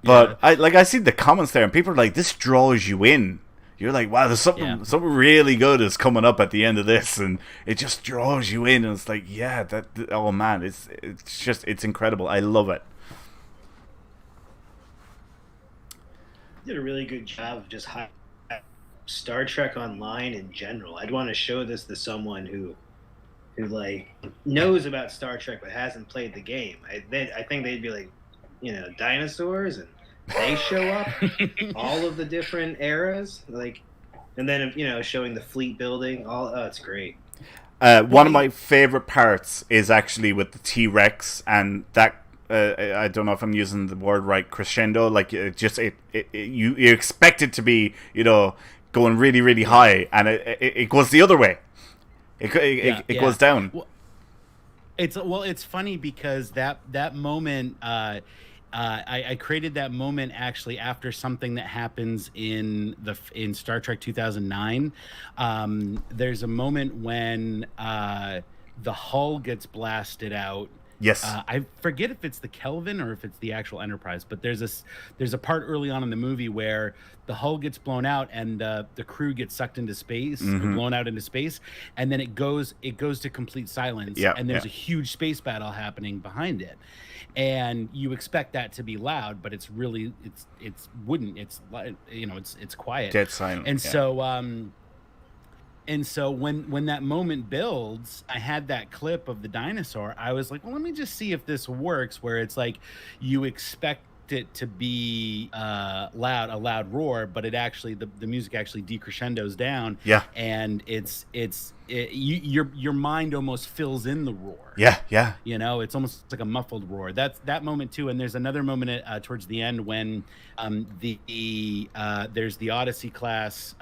But yeah. I see the comments there, and people are like, this draws you in. You're like, wow, there's something really good is coming up at the end of this, and it just draws you in, and it's like, yeah, oh man, it's incredible. I love it. Did a really good job of just Star Trek Online in general. I'd want to show this to someone who like knows about Star Trek but hasn't played the game. I think they'd be like, you know, dinosaurs, and they show up, all of the different eras, like, and then, you know, showing the fleet building. It's great. One of my favorite parts is actually with the T-Rex, and that. I don't know if I'm using the word right, crescendo. Like, you expect it to be, you know, going really, really high, and it goes the other way. It goes down. Well, it's funny because that moment. I created that moment actually after something that happens in Star Trek 2009. There's a moment when the hull gets blasted out. Yes. I forget if it's the Kelvin or if it's the actual Enterprise, but there's a part early on in the movie where the hull gets blown out and the crew gets sucked into space, blown out into space, and then it goes to complete silence, and there's a huge space battle happening behind it. And you expect that to be loud, but it's really it's wooden. It's, you know, it's quiet. Dead silent. And so when that moment builds, I had that clip of the dinosaur. I was like, well, let me just see if this works, where it's like you expect it to be a loud roar, but it actually the music actually decrescendos down. Yeah. And your mind almost fills in the roar. Yeah. You know, it's almost like a muffled roar. That's that moment too. And there's another moment towards the end when there's the Odyssey class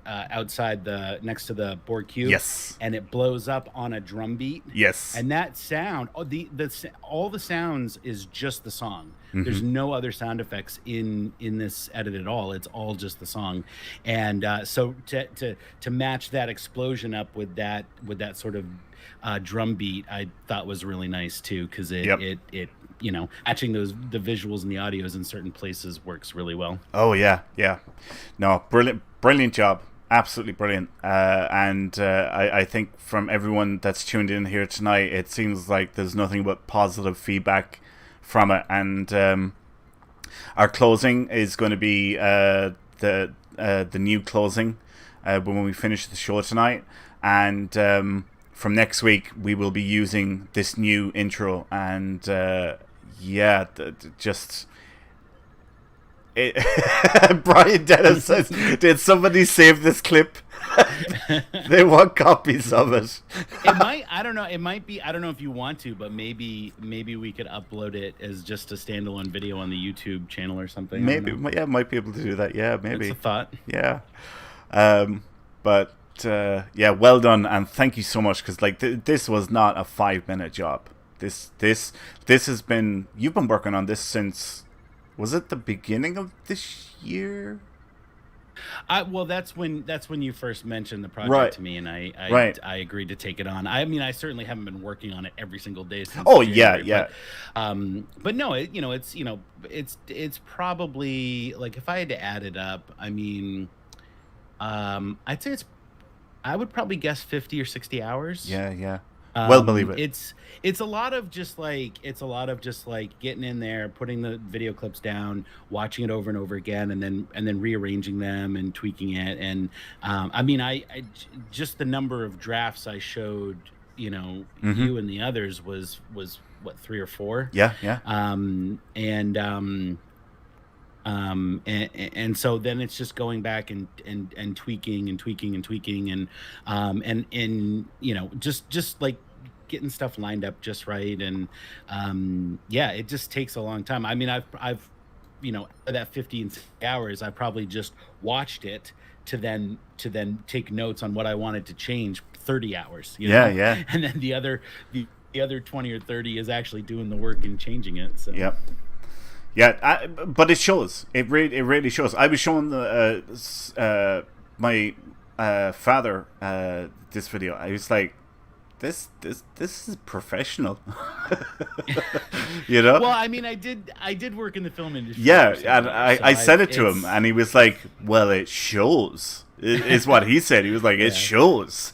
outside next to the Borg cube. Yes. And it blows up on a drum beat. Yes. And that sound, all the sounds is just the song. There's no other sound effects in this edit at all. It's all just the song. And so to match that explosion up with that sort of drum beat, I thought was really nice too, because it you know, matching the visuals and the audios in certain places works really well. Oh yeah. No, brilliant job. Absolutely brilliant. And I think from everyone that's tuned in here tonight, it seems like there's nothing but positive feedback from it. And our closing is going to be the new closing when we finish the show tonight. And from next week, we will be using this new intro. And just Brian Dennis says, "Did somebody save this clip? They want copies of it." It might. I don't know. It might be. I don't know if you want to, but maybe we could upload it as just a standalone video on the YouTube channel or something. Maybe. Yeah, might be able to do that. Yeah, maybe. It's a thought. Yeah. But yeah, well done, and thank you so much, because like this was not a 5-minute job. This has been, you've been working on this since, was it the beginning of this year? Well, that's when you first mentioned the project to me, and I agreed to take it on. I mean, I certainly haven't been working on it every single day since January, yeah. But no, it's probably, like, if I had to add it up, I mean, I'd say I would probably guess 50 or 60 hours. Yeah. Well, believe it. It's a lot of just like getting in there, putting the video clips down, watching it over and over again, and then rearranging them and tweaking it. And I mean, I just the number of drafts I showed, you and the others was what, 3 or 4? Yeah. And so then it's just going back and tweaking and just like getting stuff lined up just right. And yeah, it just takes a long time. I mean, I've that 50 and 60 hours, I probably just watched it to then take notes on what I wanted to change 30 hours. Yeah. And then the other 20 or 30 is actually doing the work and changing it. So. Yep. Yeah, but it shows. It really shows. I was showing my father this video. I was like, this is professional. Well, I mean, I did work in the film industry. Yeah, and I said it to him, and he was like, "Well, it shows." Is what he said. He was like, "It shows."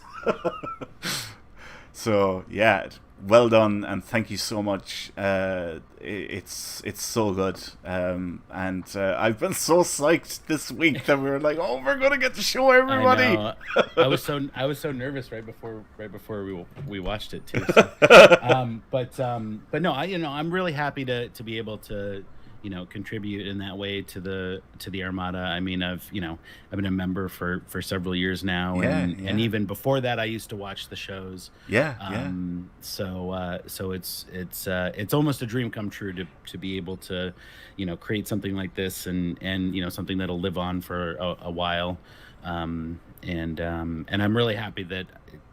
So yeah. Well done, and thank you so much. It's so good, and I've been so psyched this week that we were like, "Oh, we're gonna get to show everybody." I was so nervous right before we watched it too. So. But no, I'm really happy to be able to contribute in that way to the Armada. I mean, I've been a member for several years now, and even before that, I used to watch the shows. So it's almost a dream come true to be able to create something like this, and something that'll live on for a while, and I'm really happy that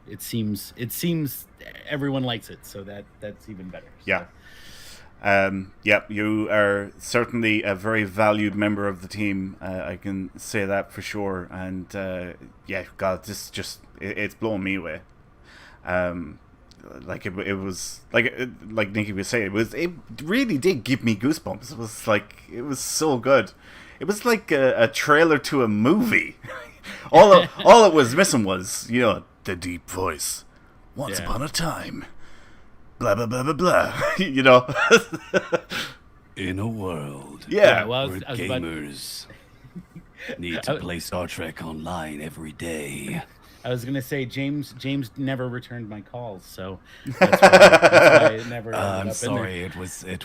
it seems everyone likes it, so that's even better. So. Yeah. You are certainly a very valued member of the team. I can say that for sure. And God, this it's blowing me away. Like it was like Nikki was saying, it really did give me goosebumps. It was so good. It was like a trailer to a movie. all it was missing was the deep voice. Once upon a time. Blah blah blah blah blah. In a world where gamers need to play Star Trek online every day. I was gonna say James never returned my calls, so that's why it never. I'm sorry, it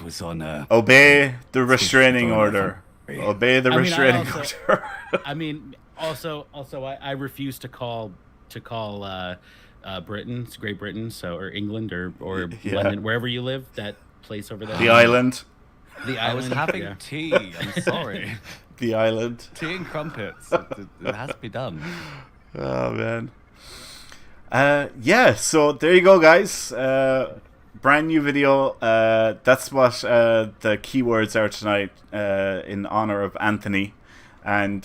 was on. Obey the restraining order. Obey the restraining order. I mean, also, I refuse to call Great Britain, or England, or London, wherever you live, that place over there. The island. I was having tea. I'm sorry. The island. Tea and crumpets. It has to be done. Oh man. So there you go, guys. Brand new video. That's what the keywords are tonight, in honor of Anthony. And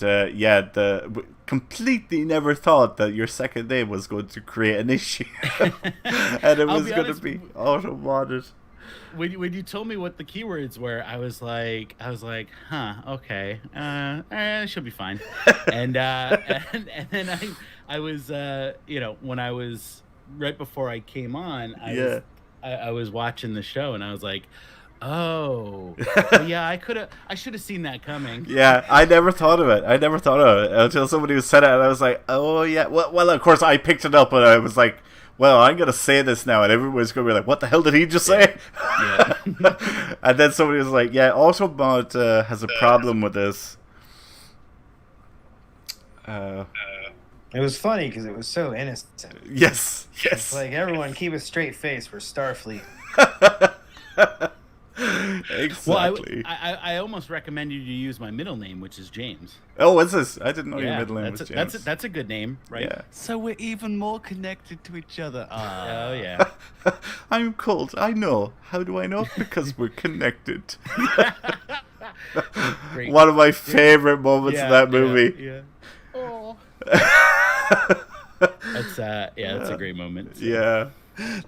completely never thought that your second name was going to create an issue. And it was going to be auto-modded. When you told me what the keywords were, I was like, huh, okay, it should be fine. and then I was, when I was right before I came on, I was watching the show, and I was like, oh, yeah, I should have seen that coming. Yeah, I never thought of it until somebody said it, and I was like, oh yeah. Well, of course I picked it up, and I was like, well, I'm going to say this now, and everyone's going to be like, what the hell did he just say? Yeah. And then somebody was like, yeah, Autobot has a problem with this. It was funny because it was so innocent. Yes. It's like, everyone keep a straight face. We're Starfleet. Exactly. Well, I almost recommend you to use my middle name, which is James. Oh, what's this? I didn't know your middle name was James. That's a good name, right? Yeah. So we're even more connected to each other. Oh, yeah. I'm cold. I know. How do I know? Because we're connected. Great. One of my favorite moments in that movie. Yeah. Oh. That's a great moment. So. Yeah.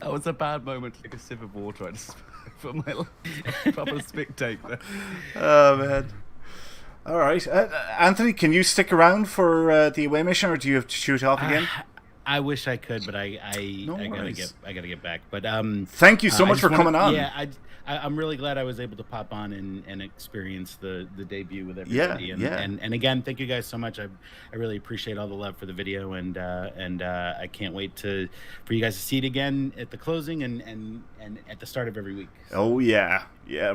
That was a bad moment to take a sip of water. I just put my proper spit take there. Oh, man. All right. Anthony, can you stick around for the away mission, or do you have to shoot off again? I wish I could, but I worries. gotta get back. But thank you so much for coming on. Yeah, I'm really glad I was able to pop on and experience the debut with everybody. And again, thank you guys so much. I really appreciate all the love for the video, and I can't wait for you guys to see it again at the closing and at the start of every week. So. Oh yeah,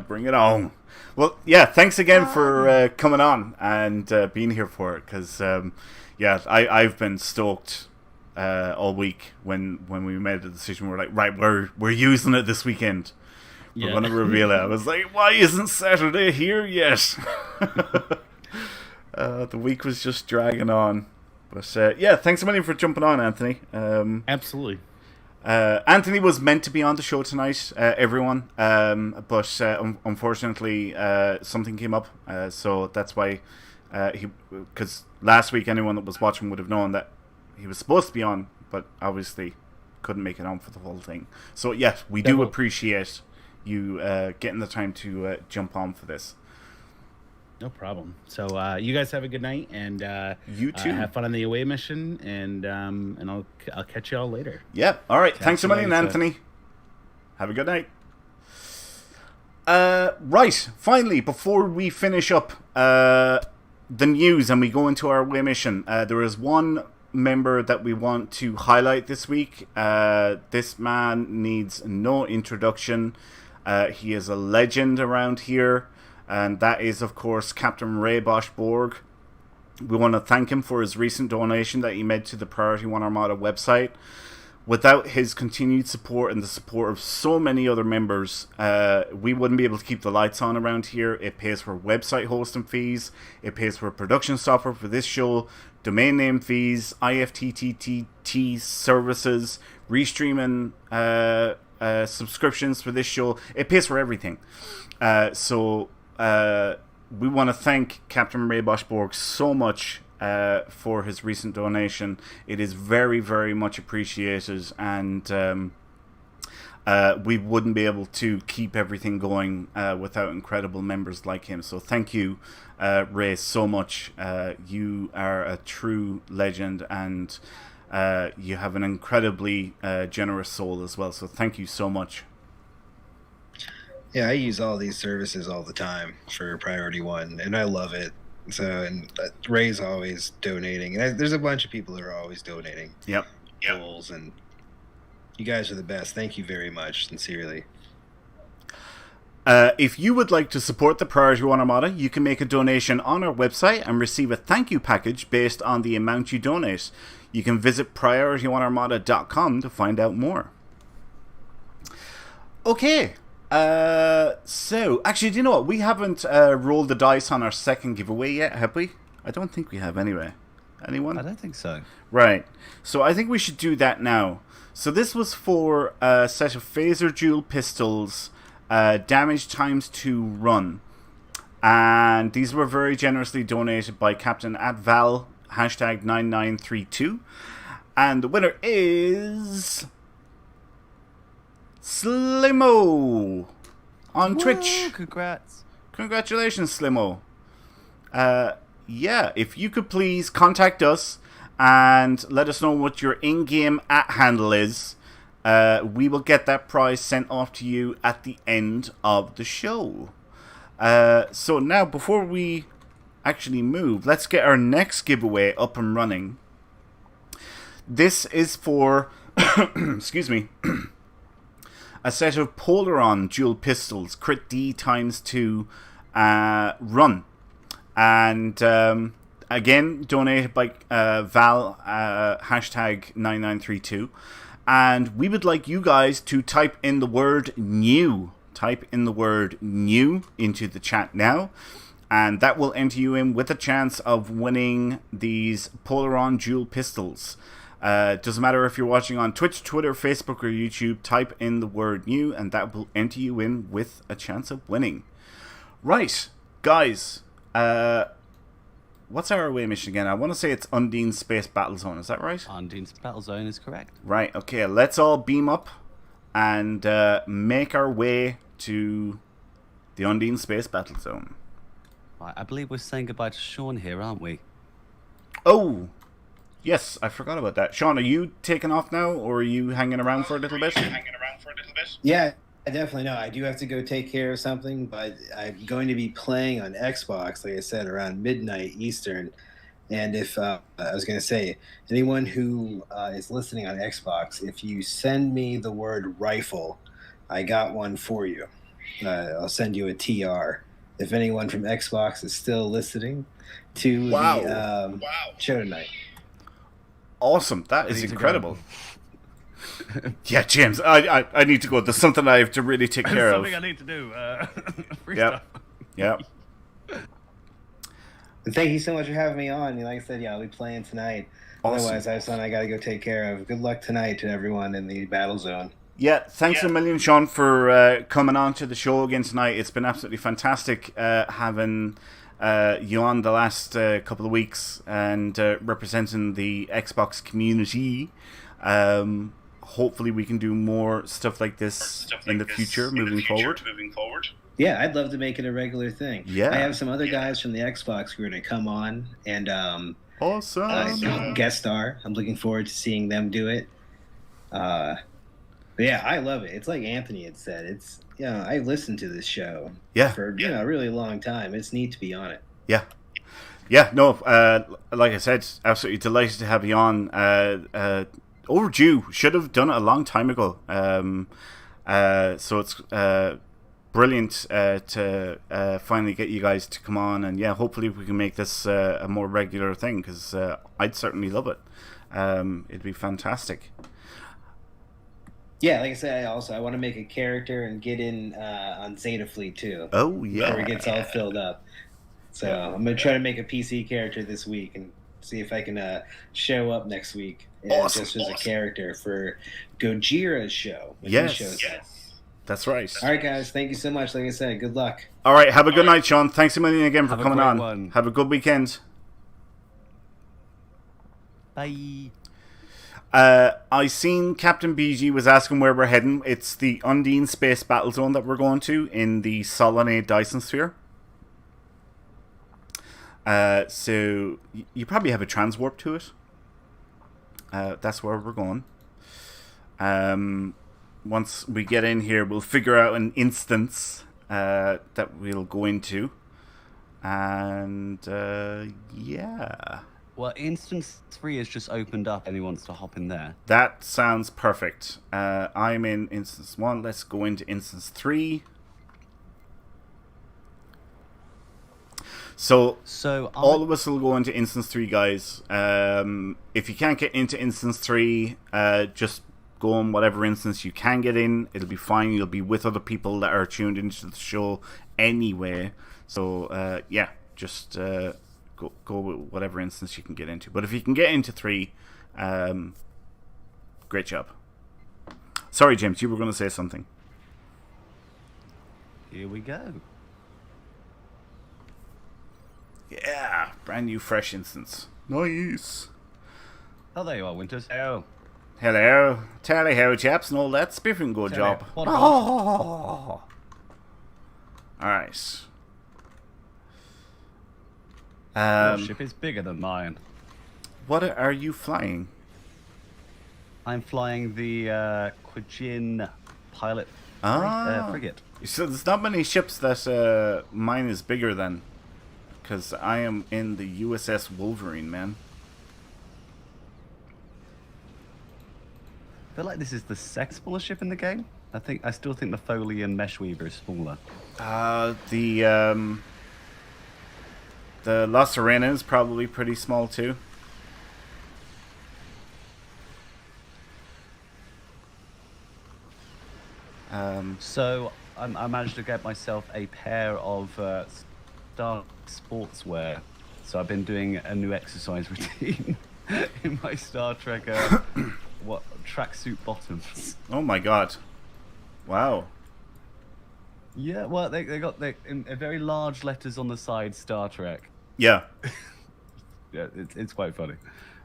bring it on. Well, yeah, thanks again for coming on and being here for it, because I've been stoked all week when we made the decision. We're like, right, we're using it this weekend. We're going to reveal it. I was like, why isn't Saturday here yet? The week was just dragging on. But thanks a million for jumping on, Anthony. Absolutely. Anthony was meant to be on the show tonight, everyone. But unfortunately, something came up. So that's why because last week anyone that was watching would have known that he was supposed to be on, but obviously couldn't make it on for the whole thing. So yes, we do appreciate you getting the time to jump on for this. No problem. So you guys have a good night, and you too. Have fun on the away mission, and I'll catch you all later. Yeah. All right. Thanks a million, Anthony. Have a good night. Right. Finally, before we finish up the news and we go into our away mission, there is one member that we want to highlight this week. This man needs no introduction. He is a legend around here, and that is, of course, Captain Ray Bosch-Borg. We want to thank him for his recent donation that he made to the Priority One Armada website. Without his continued support and the support of so many other members, we wouldn't be able to keep the lights on around here. It pays for website hosting fees, it pays for production software for this show, domain name fees, IFTTT services, restreaming subscriptions for this show. It pays for everything. So we want to thank Captain Ray Bosch-Borg so much for his recent donation. It is very, very much appreciated, and we wouldn't be able to keep everything going without incredible members like him. So thank you, Ray, so much. You are a true legend, and you have an incredibly generous soul as well. So thank you so much. Yeah, I use all these services all the time for Priority One, and I love it. So, and Ray's always donating, and there's a bunch of people who are always donating. Yep. Goals, and you guys are the best. Thank you very much, sincerely. If you would like to support the Priority One Armada, you can make a donation on our website and receive a thank you package based on the amount you donate. You can visit PriorityOneArmada.com to find out more. Okay. So, actually, do you know what? We haven't rolled the dice on our second giveaway yet, have we? I don't think we have anyway. Anyone? I don't think so. Right. So I think we should do that now. So this was for a set of phaser dual pistols, damage times 2 run. And these were very generously donated by Captain @Val, #9932. And the winner is Slimo on Twitch. Congrats. Congratulations, Slimo. Yeah, if you could please contact us and let us know what your in-game @handle is, we will get that prize sent off to you at the end of the show. So now, before we actually move, let's get our next giveaway up and running. This is for excuse me, a set of Polaron dual pistols, crit D ×2 run. And again, donated by Val, hashtag 9932. And we would like you guys to type in the word new. Type in the word new into the chat now. And that will enter you in with a chance of winning these Polaron dual pistols. Doesn't matter if you're watching on Twitch, Twitter, Facebook, or YouTube. Type in the word new, and that will enter you in with a chance of winning. Right, guys. What's our away mission again? I want to say it's Undine Space Battle Zone. Is that right? Undine Battle Zone is correct. Right. Okay. Let's all beam up and make our way to the Undine Space Battle Zone. Right, I believe we're saying goodbye to Sean here, aren't we? Oh, yes. I forgot about that. Sean, are you taking off now, or are you hanging around for a little bit? Yeah, I definitely know. I do have to go take care of something, but I'm going to be playing on Xbox, like I said, around midnight Eastern. And if I was going to say, anyone who is listening on Xbox, if you send me the word rifle, I got one for you. I'll send you a TR. If anyone from Xbox is still listening to the show tonight. Awesome. That is incredible. Yeah, James, I need to go. There's something I have to really take care of. Something I need to do. Free Yep. stuff. Yep. And thank you so much for having me on. Like I said, I'll be playing tonight. Awesome. Otherwise, I have something I got to go take care of. Good luck tonight to everyone in the battle zone. Yeah, thanks a million, Sean, for coming on to the show again tonight. It's been absolutely fantastic having you on the last couple of weeks and representing the Xbox community. Hopefully we can do more stuff like this in the future, moving forward. Yeah, I'd love to make it a regular thing. Yeah. I have some other guys from the Xbox who are going to come on and Awesome. guest star. I'm looking forward to seeing them do it. But yeah, I love it. It's like Anthony had said. It's I've listened to this show for a really long time. It's neat to be on it. Yeah. Yeah, no, like I said, absolutely delighted to have you on. Overdue. Should have done it a long time ago. So it's brilliant to finally get you guys to come on. And yeah, hopefully we can make this a more regular thing, because I'd certainly love it. It'd be fantastic. Yeah, like I said, I want to make a character and get in on Zeta Fleet too. Oh, yeah. Before it gets all filled up. So I'm going to try to make a PC character this week and see if I can show up next week just as a character for Gojira's show. Yes. That's right. All right, guys. Thank you so much. Like I said, good luck. All right. Have a good night, Sean. Thanks a million again for coming on. One. Have a good weekend. Bye. I seen Captain BG was asking where we're heading. It's the Undine Space Battle Zone that we're going to in the Solanae Dyson Sphere. So you probably have a transwarp to it. That's where we're going. Once we get in here, we'll figure out an instance that we'll go into. And yeah. Well, Instance 3 has just opened up. Anyone wants to hop in there? That sounds perfect. I'm in Instance 1. Let's go into Instance 3. So all of us will go into Instance 3, guys. If you can't get into Instance 3, just go on whatever instance you can get in. It'll be fine. You'll be with other people that are tuned into the show anyway. So, yeah, just go with whatever instance you can get into. But if you can get into 3, great job. Sorry, James, you were going to say something. Here we go. Yeah, brand new, fresh instance. Nice. Oh, there you are, Winters. Oh. Hello. Tally ho, chaps, and all that. Spiffing good job. Oh. Alright. Your ship is bigger than mine. What are you flying? I'm flying the Quijin pilot frigate. So there's not many ships that mine is bigger than. Because I am in the USS Wolverine, man. I feel like this is the second smallest ship in the game. I still think the Foley and Meshweaver is smaller. The La Serena is probably pretty small too. So I managed to get myself a pair of Star sportswear. So I've been doing a new exercise routine in my Star Trek tracksuit bottoms. Oh my god! Wow. Yeah, well, they got in very large letters on the side, Star Trek. Yeah. Yeah, it's quite funny.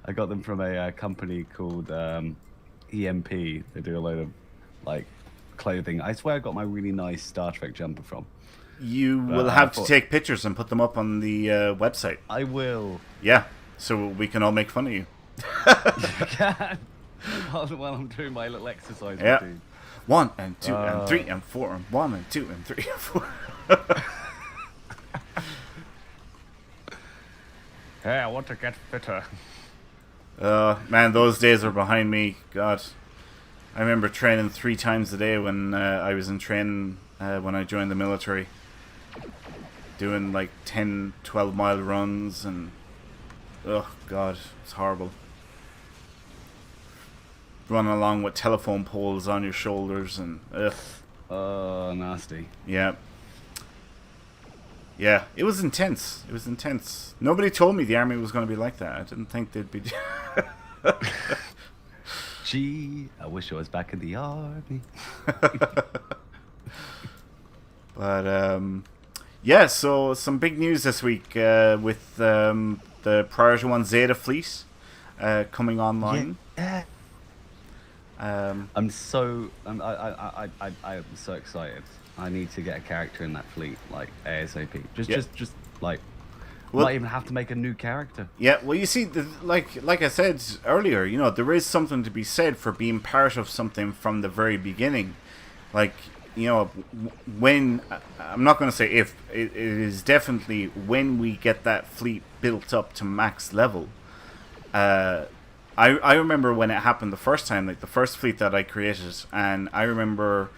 I got them from a company called EMP. They do a load of like clothing. I swear I got my really nice Star Trek jumper from. You will have to take pictures and put them up on the website. I will. Yeah, so we can all make fun of you. You can. While I'm doing my little exercise routine. 1 and 2 and 3 and 4 and 1 and 2 and 3 and 4. Hey, I want to get fitter. Man, those days are behind me. God, I remember training 3 times a day when I was in training when I joined the military. Doing like 10, 12-mile runs and... Oh, God, it's horrible. Running along with telephone poles on your shoulders and... Ugh. Oh, nasty. Yeah. Yeah, it was intense. It was intense. Nobody told me the army was going to be like that. I didn't think they'd be... Gee, I wish I was back in the army. But, yeah, so some big news this week with the Priority 1 Zeta fleet coming online. Yeah. I'm so I'm so excited. I need to get a character in that fleet like ASAP. Just like not even have to make a new character. Yeah, well, you see, like I said earlier, you know, there is something to be said for being part of something from the very beginning. Like, you know, when I'm not going to say if, it is definitely when we get that fleet built up to max level. I remember when it happened the first time, like the first fleet that I created, and I remember,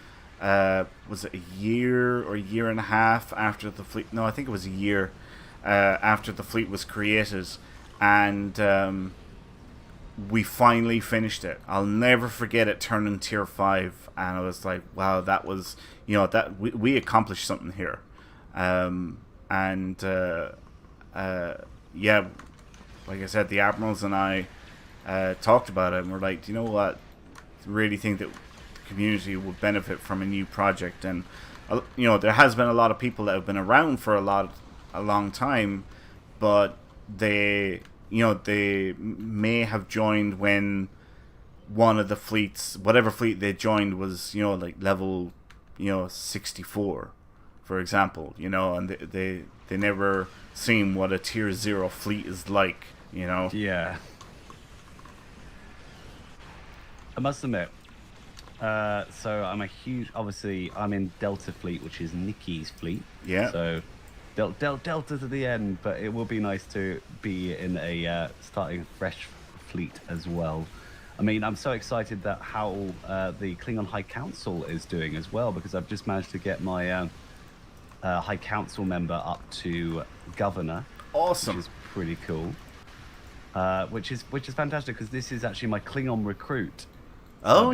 was it a year or a year and a half after the fleet? No, I think it was a year after the fleet was created, and we finally finished it. I'll never forget it turning tier 5, and I was like, wow, that was, you know, that we accomplished something here. Yeah, like I said, the admirals and I talked about it, and we're like, you know what, I really think that the community would benefit from a new project. And you know, there has been a lot of people that have been around for a long time, but they, you know, they may have joined when one of the fleets, whatever fleet they joined, was, you know, like level, you know, 64, for example, you know, and they never seen what a tier 0 fleet is like, you know. Yeah. I must admit, so I'm a huge, obviously I'm in Delta Fleet, which is Nikki's fleet. Yeah. So Delta to the end, but it will be nice to be in a starting fresh fleet as well. I mean, I'm so excited that how the Klingon High Council is doing as well, because I've just managed to get my High Council member up to Governor. Awesome. Which is pretty cool. Which is fantastic, because this is actually my Klingon recruit. So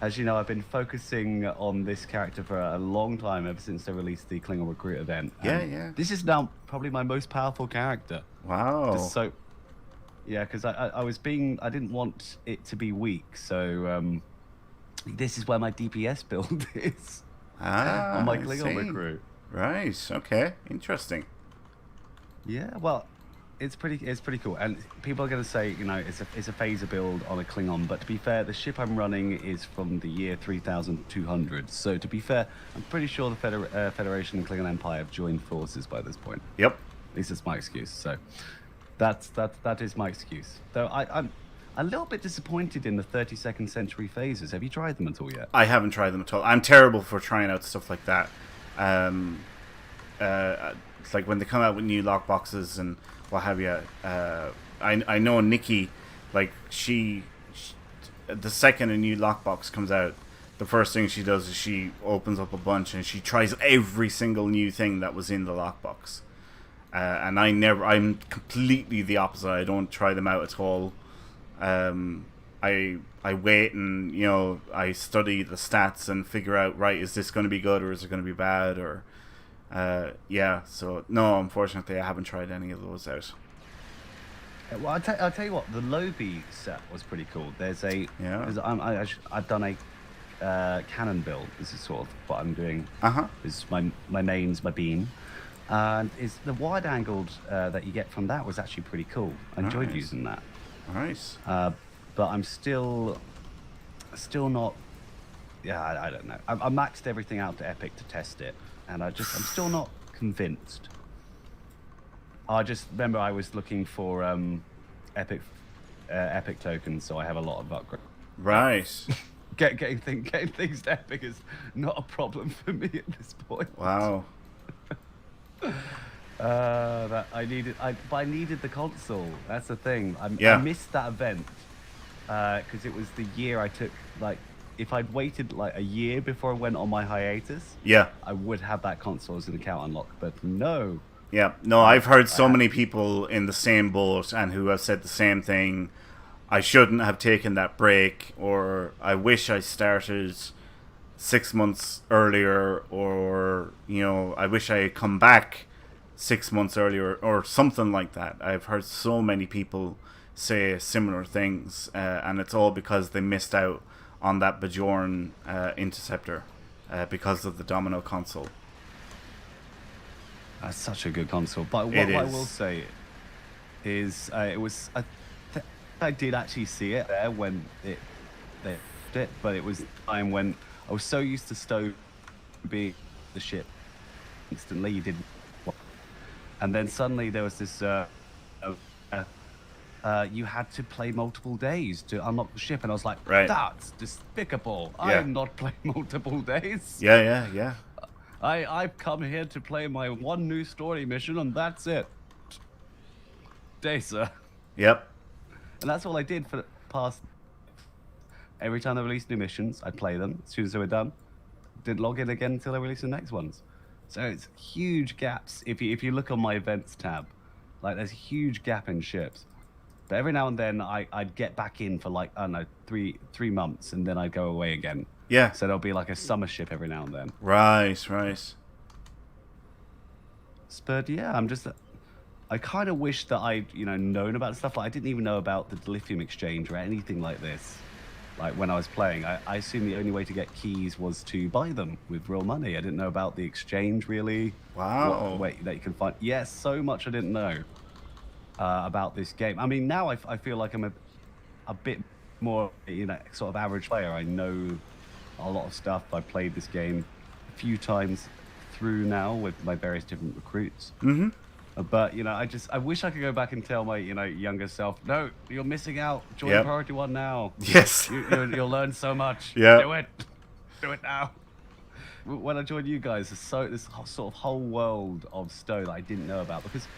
as you know, I've been focusing on this character for a long time, ever since they released the Klingon Recruit event. Yeah. This is now probably my most powerful character. Wow. So, yeah, because I didn't want it to be weak, so this is where my DPS build is. On my Klingon Recruit. Right. Okay. Interesting. Yeah. Well, it's pretty cool, and people are going to say, you know, it's a phaser build on a Klingon, but to be fair, the ship I'm running is from the year 3200. So to be fair, I'm pretty sure the Federation and Klingon Empire have joined forces by this point. Yep. At least that's my excuse. So that is my excuse. Though I'm a little bit disappointed in the 32nd century phasers. Have you tried them at all yet? I haven't tried them at all. I'm terrible for trying out stuff like that. It's like when they come out with new lock boxes and what have you. I know Nikki, like she the second a new lockbox comes out, the first thing she does is she opens up a bunch and she tries every single new thing that was in the lockbox. And I'm completely the opposite. I don't try them out at all. I wait and, you know, I study the stats and figure out, right, is this going to be good or is it going to be bad? Or yeah, so no, unfortunately I haven't tried any of those out. Well, I'll tell you what, the Lobby set was pretty cool. There's a I've done a cannon build. This is sort of what I'm doing. Is my main's my beam, and is the wide angled that you get from that was actually pretty cool. I enjoyed using that. Nice. But I'm still not. Yeah, I don't know. I maxed everything out to Epic to test it, and I'm still not convinced. I just remember I was looking for Epic tokens, so I have a lot of upgrades. Right. Getting things to Epic is not a problem for me at this point. Wow. That I needed the console. That's the thing. I missed that event because it was the year I took. Like, if I'd waited like a year before I went on my hiatus, I would have that console as an account unlocked. But no. Yeah, no, I've heard so many people in the same boat and who have said the same thing. I shouldn't have taken that break, or I wish I started 6 months earlier, or, you know, I wish I had come back 6 months earlier, or something like that. I've heard so many people say similar things, and it's all because they missed out on that Bajorn Interceptor because of the Domino console. That's such a good console. But what I will say is, I did actually see it there when they did it, but it was time when I was so used to Stowe being the ship instantly. You didn't, and then suddenly there was this. You had to play multiple days to unlock the ship, and I was like, "That's despicable! Yeah. I'm not playing multiple days." Yeah. I've come here to play my one new story mission, and that's it. Day, sir. Yep. And that's all I did for the past. Every time they released new missions, I'd play them. As soon as they were done, didn't log in again until they released the next ones. So it's huge gaps. If you look on my events tab, like there's a huge gap in ships. But every now and then I'd get back in for like, I don't know, three months, and then I'd go away again. Yeah. So there'll be like a summer ship every now and then. Right. But yeah, I kind of wish that I'd, known about stuff. Like I didn't even know about the lithium exchange or anything like this. Like when I was playing, I assumed the only way to get keys was to buy them with real money. I didn't know about the exchange really. Wow. What way that you can find. Yes, so much I didn't know about this game. I mean, now I feel like I'm a bit more, sort of average player. I know a lot of stuff. I played this game a few times through now with my various different recruits. Mm-hmm. But I wish I could go back and tell my younger self, no, you're missing out. Join Priority 1 now. Yes. You'll learn so much. Yeah. Do it now. When I joined you guys, this sort of whole world of Stowe that I didn't know about, because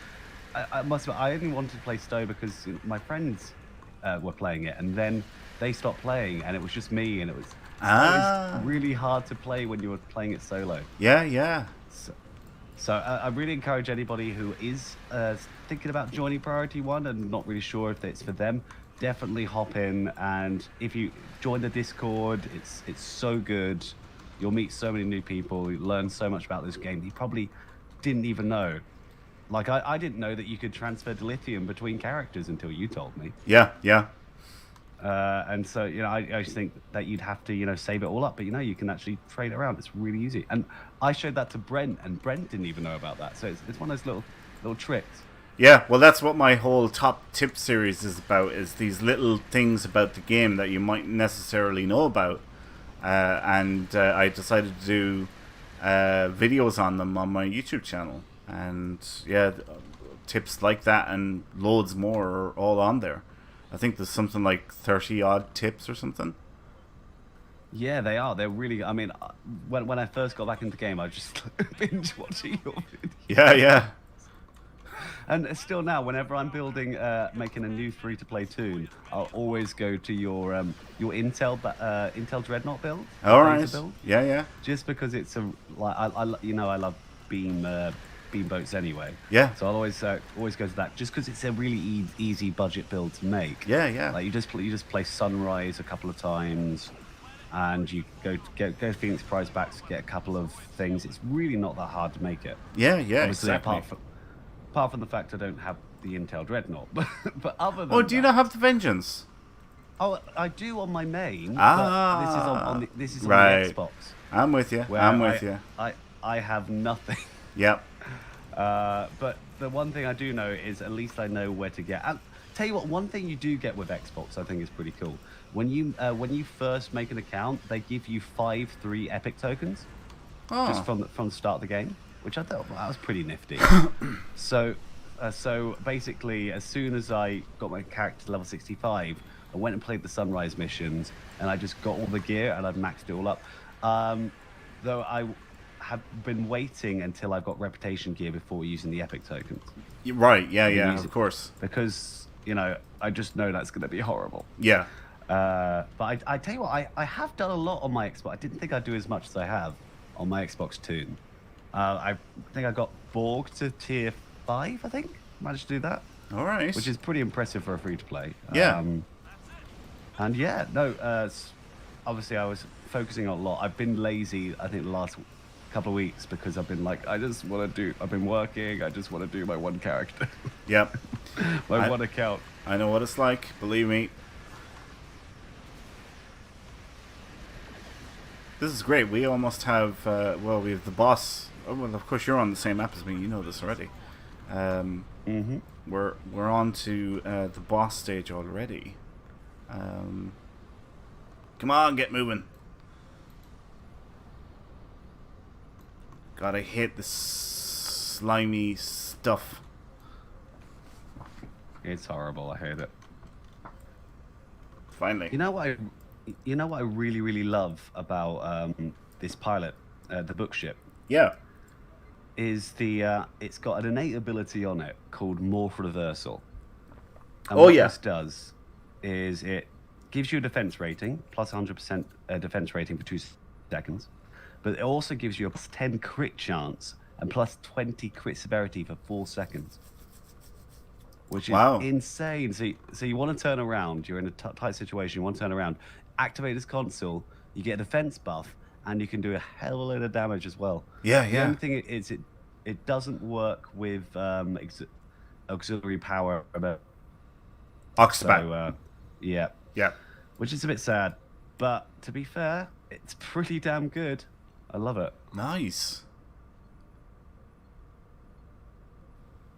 I must admit, I only wanted to play Stowe because my friends were playing it, and then they stopped playing, and it was just me, and it was really hard to play when you were playing it solo. Yeah. So I really encourage anybody who is thinking about joining Priority 1 and not really sure if it's for them, definitely hop in. And if you join the Discord, it's so good. You'll meet so many new people. You learn so much about this game you probably didn't even know. Like, I didn't know that you could transfer dilithium between characters until you told me. Yeah. And so, I just think that you'd have to, save it all up. But, you can actually trade it around. It's really easy. And I showed that to Brent, and Brent didn't even know about that. So it's one of those little tricks. Yeah, well, that's what my whole top tip series is about, is these little things about the game that you might necessarily know about. And I decided to do videos on them on my YouTube channel. And, yeah, tips like that and loads more are all on there. I think there's something like 30-odd tips or something. Yeah, they are. They're really... I mean, when I first got back into the game, I just binge watching your videos. Yeah. And still now, whenever I'm building, making a new free-to-play tune, I'll always go to your Intel Dreadnought build. All Laser right. build, Yeah. just because it's a like I love beam boats anyway. Yeah. So I'll always go to that, just because it's a really easy budget build to make. Yeah. Like you just play Sunrise a couple of times, and you go Phoenix Prize back to get a couple of things. It's really not that hard to make it. Yeah. Obviously, Exactly. apart from the fact I don't have the Intel Dreadnought, but other than Oh, do you not have the Vengeance? Oh, I do on my main. Ah. But this is on Right. the Xbox. I'm with you. Where I'm with you. I have nothing. Yep. But the one thing I do know is at least I know where to get. And tell you what, one thing you do get with Xbox, I think is pretty cool. When you first make an account, they give you 5 3 epic tokens just from the start of the game, which I thought that was pretty nifty. So basically, as soon as I got my character to level 65, I went and played the Sunrise missions, and I just got all the gear and I'd maxed it all up. Though I have been waiting until I've got reputation gear before using the epic tokens. Right. Yeah. Use Of it. course. Because, I just know that's going to be horrible. Yeah. But I tell you what, I have done a lot on my Xbox. I didn't think I'd do as much as I have on my Xbox Tune. I think I got Borg to tier 5, I think. Managed to do that. All right. Which is pretty impressive for a free-to-play. Yeah. And yeah, no, obviously I was focusing on a lot. I've been lazy, I think, the last couple of weeks because I've been like, I've been working, I just want to do my one character. Yep. my one account. I know what it's like. Believe me. This is great. We almost have, we have the boss. Oh, well, of course, you're on the same map as me. You know this already. We're on to the boss stage already. Come on, get moving. Gotta hit the slimy stuff. It's horrible. I hate it. Finally. You know what I really, really love about this pilot, the book ship, Yeah. is it's got an innate ability on it called Morph Reversal. And Oh, what yeah. this does is it gives you a defense rating, plus 100% defense rating for 2 seconds, but it also gives you a plus 10 crit chance and plus 20 crit severity for 4 seconds. Which is Wow. insane. So you want to turn around, you're in a tight situation, you want to turn around, activate this console, you get a defense buff, and you can do a hell of a load of damage as well. Yeah, The yeah. only thing is it doesn't work with auxiliary power. Oxbat. So, yeah. Yeah. Which is a bit sad. But to be fair, it's pretty damn good. I love it. Nice.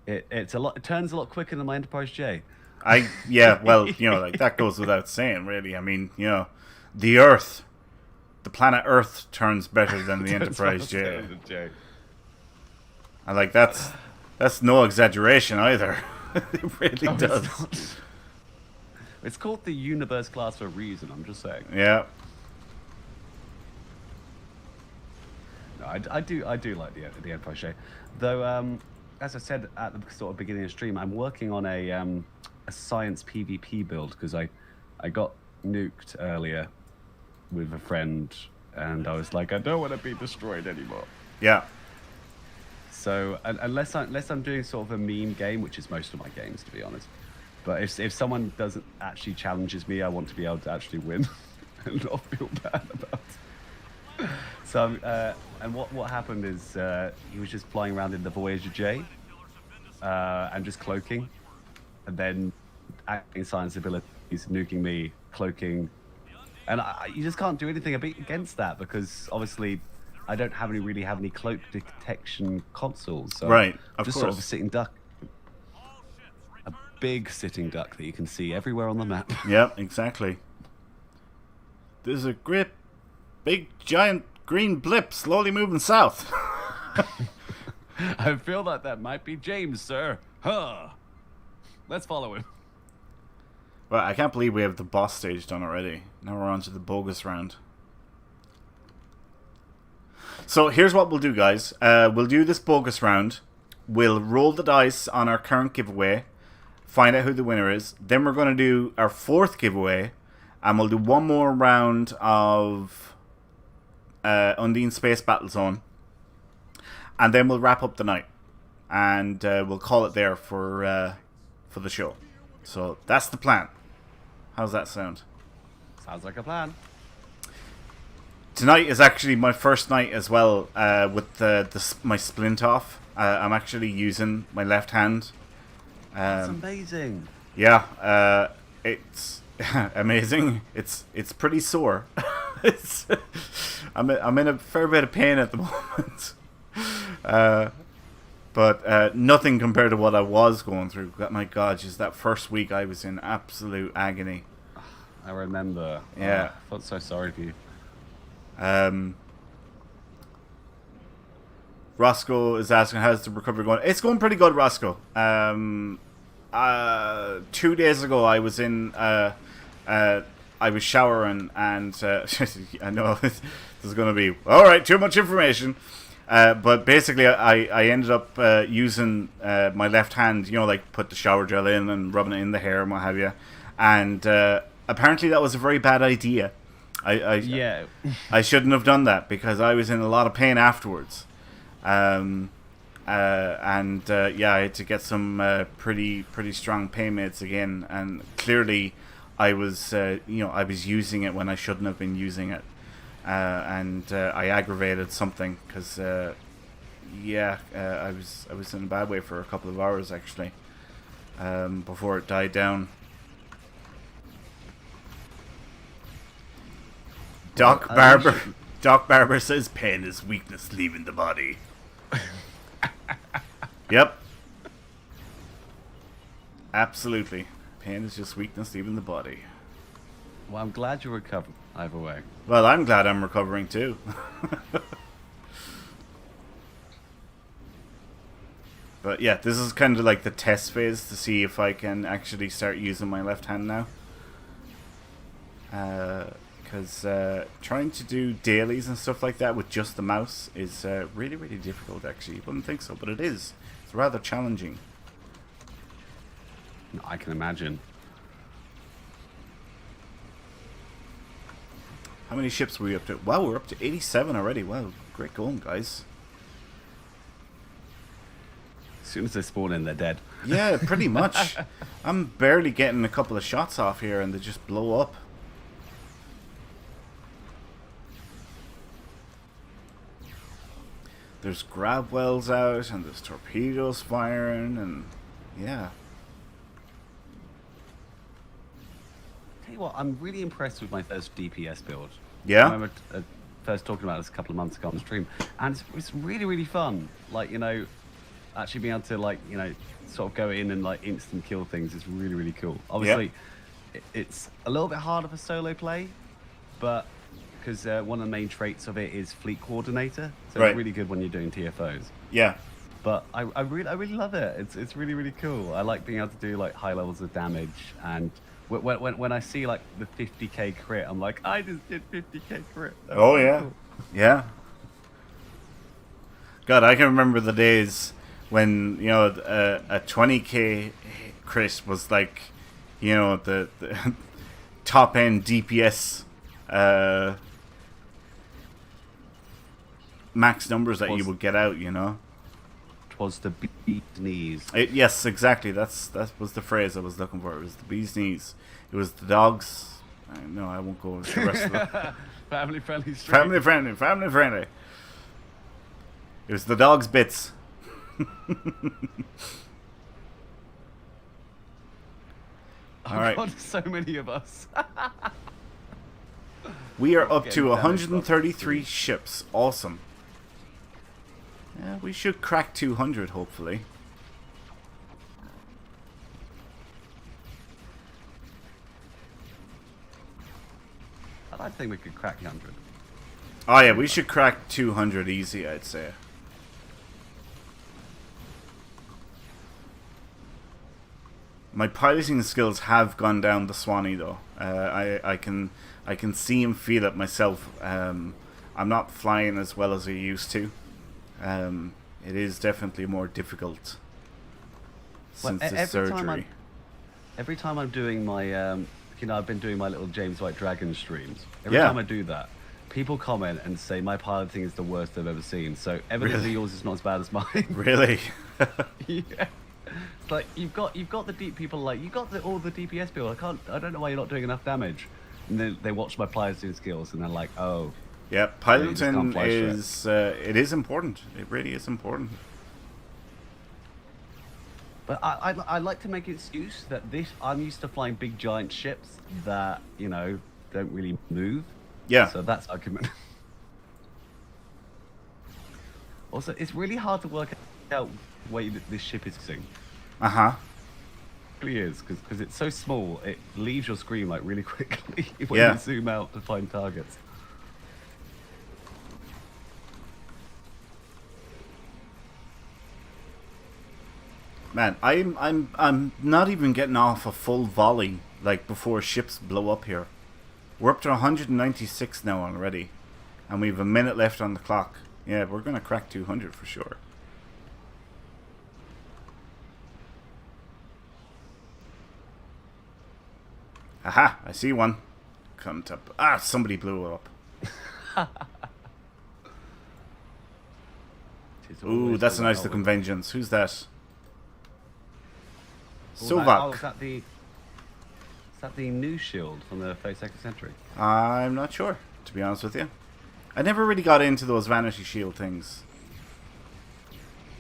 It turns a lot quicker than my Enterprise J. Well, like that goes without saying, really. I mean, the Earth, the planet Earth turns better than the Enterprise J. And like that's no exaggeration either. It really does. It's called the Universe class for a reason, I'm just saying. Yeah. No, I do like the Enterprise J. Though, as I said at the sort of beginning of the stream, I'm working on a science PvP build because I got nuked earlier with a friend, and I was like, I don't want to be destroyed anymore. Yeah. So unless I'm doing sort of a meme game, which is most of my games, to be honest. But if someone doesn't actually challenges me, I want to be able to actually win and not feel bad about it. So and what happened is he was just flying around in the Voyager J and just cloaking, and then acting science abilities, nuking me, cloaking, and you just can't do anything against that because obviously I don't really have any cloak detection consoles. So Right, of just course. sort of a sitting duck, a big sitting duck that you can see everywhere on the map. Yeah, exactly. There's a great, big, giant green blip slowly moving south. I feel that might be James, sir. Huh. Let's follow him. Well, I can't believe we have the boss stage done already. Now we're on to the bogus round. So here's what we'll do, guys. We'll do this bogus round. we'll roll the dice on our current giveaway, find out who the winner is. Then we're going to do our fourth giveaway, and we'll do one more round of Undine Space Battlezone, and then we'll wrap up the night, and we'll call it there for the show. So that's the plan. How's that sound? Sounds like a plan. Tonight is actually my first night as well with my splint off. I'm actually using my left hand. That's amazing. Yeah, it's amazing. It's pretty sore. I'm in a fair bit of pain at the moment. But nothing compared to what I was going through. My God, just that first week I was in absolute agony. I remember. Yeah. I felt so sorry for you. Roscoe is asking, how's the recovery going? It's going pretty good, Roscoe. 2 days ago I was in I was showering, and I know this is going to be alright, too much information, but basically I ended up using my left hand, you know, like put the shower gel in and rubbing it in the hair and what have you, and apparently that was a very bad idea. Yeah. I shouldn't have done that because I was in a lot of pain afterwards. Yeah, I had to get some pretty strong pain meds again, and clearly I was I was using it when I shouldn't have been using it, and I aggravated something because I was in a bad way for a couple of hours actually, before it died down. Doc Barber says pain is weakness leaving the body. Yep. Absolutely. Pain is just weakness leaving the body. Well, I'm glad you recovered either way. Well, I'm glad I'm recovering too. But yeah, this is kind of like the test phase to see if I can actually start using my left hand now. Because trying to do dailies and stuff like that with just the mouse is really difficult actually. You wouldn't think so, but it is. It's rather challenging. I can imagine. How many ships were we up to? Wow, we're up to 87 already. Wow, great going, guys. As soon as they spawn in, they're dead. Yeah, pretty much. I'm barely getting a couple of shots off here and they just blow up. There's grab wells out, and there's torpedoes firing, and yeah. Tell you what, I'm really impressed with my first DPS build. Yeah? I remember first talking about this a couple of months ago on stream, and it's really fun. Like, you know, actually being able to, like, you know, sort of go in and like instant kill things is really cool. Obviously, it's a little bit harder for solo play, but because one of the main traits of it is fleet coordinator, so it's really good when you're doing TFOs. Yeah. But I really love it. It's really cool. I like being able to do like high levels of damage, and when I see like the 50k crit, I'm like, I just did 50k crit. Oh yeah, cool. Yeah. God, I can remember the days when, you know, a 20k crit was like, you know, the top end DPS max numbers that you would get out, you know. Was the bee's knees. Yes, exactly. That was the phrase I was looking for. It was the bee's knees. It was the dogs. No, I won't go into the rest of it. Family friendly. Family friendly. It was the dog's bits. All right. God, so many of us. We are up to 133 ships. Awesome. Yeah, we should crack 200, hopefully. I don't think we could crack 100. Oh yeah, we should crack 200 easy, I'd say. My piloting skills have gone down the Swanee though. I can see and feel it myself. I'm not flying as well as I used to. It is definitely more difficult since the surgery. Every time I'm doing my, I've been doing my little James White Dragon streams. Every Yeah. time I do that, people comment and say my piloting is the worst they've ever seen. So evidently Really? yours is not as bad as mine. Really? Yeah. It's like you've got the deep people, like all the DPS people. I don't know why you're not doing enough damage. And then they watch my piloting skills and they're like, oh. Yeah, just piloting can't fly straight. is it is important. It really is important. But I like to make an excuse that I'm used to flying big giant ships that don't really move. Yeah. So that's argument. Also, it's really hard to work out where this ship is sitting. Uh-huh. It really is, because it's so small, it leaves your screen like really quickly when Yeah. you zoom out to find targets. Man, I'm not even getting off a full volley like before ships blow up here. We're up to 196 now already, and we have a minute left on the clock. Yeah, we're gonna crack 200 for sure. Aha! I see one. Come to somebody blew it up. Ooh, that's a nice looking vengeance. Who's that? Sovak. Is that the new shield from the 32nd century? I'm not sure, to be honest with you. I never really got into those vanity shield things.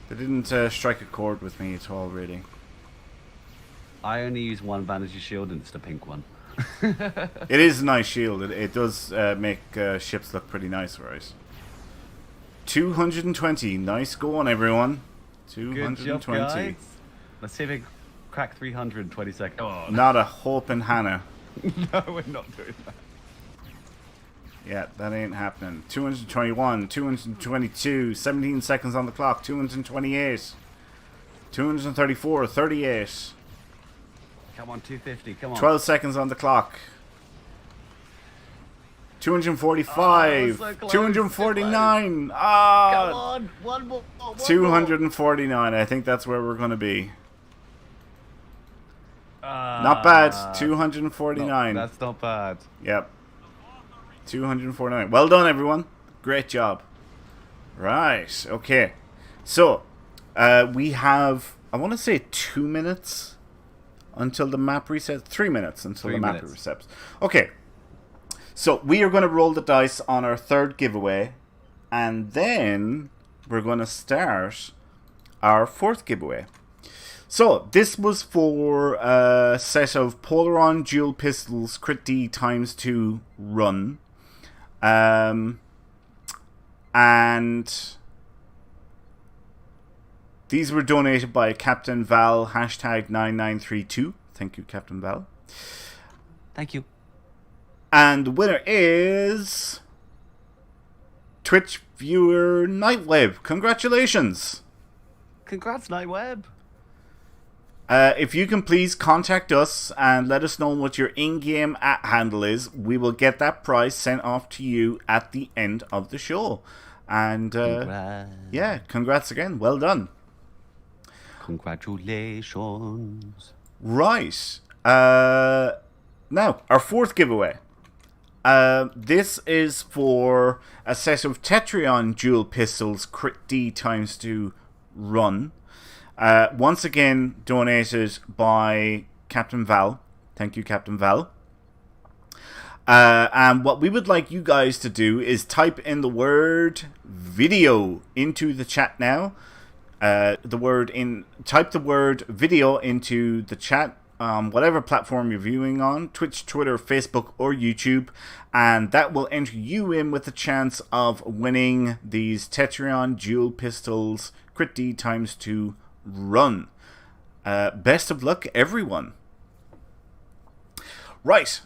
They didn't strike a chord with me at all, really. I only use one vanity shield, and it's the pink one. It is a nice shield. It does make ships look pretty nice, right? 220. Nice going, everyone. 220. Good job, guys. Let's see if we can crack 320 seconds. Oh, Not a hope in Hannah. no, we're not doing that. Yeah, that ain't happening. 221, 222, 17 seconds on the clock, 228, 234, 38. Come on, 250, come on. 12 seconds on the clock. 245, so close, 249. Come Ah, on, one more. 249. I think that's where we're going to be. Not Not bad. 249. That's not bad. Yep. 249. Well done, everyone. Great job. Right. Okay. So, we have, I want to say 2 minutes until the map resets. 3 minutes until the map resets. Okay. So, we are going to roll the dice on our third giveaway. And then we're going to start our fourth giveaway. So, this was for a set of Polaron dual pistols crit D ×2 run. And these were donated by Captain Val, #9932. Thank you, Captain Val. Thank you. And the winner is Twitch viewer Nightweb. Congratulations. Congrats, Nightweb. If you can please contact us and let us know what your in-game handle is, we will get that prize sent off to you at the end of the show. And yeah, congrats again. Well done. Congratulations. Right. Now, our fourth giveaway. This is for a set of Tetrion dual pistols crit D ×2 run. Once again, donated by Captain Val. Thank you, Captain Val. And what we would like you guys to do is type in the word video into the chat now. Type the word video into the chat, whatever platform you're viewing on, Twitch, Twitter, Facebook, or YouTube, and that will enter you in with the chance of winning these Tetrion dual pistols crit D ×2 run. Best of luck, everyone. Right,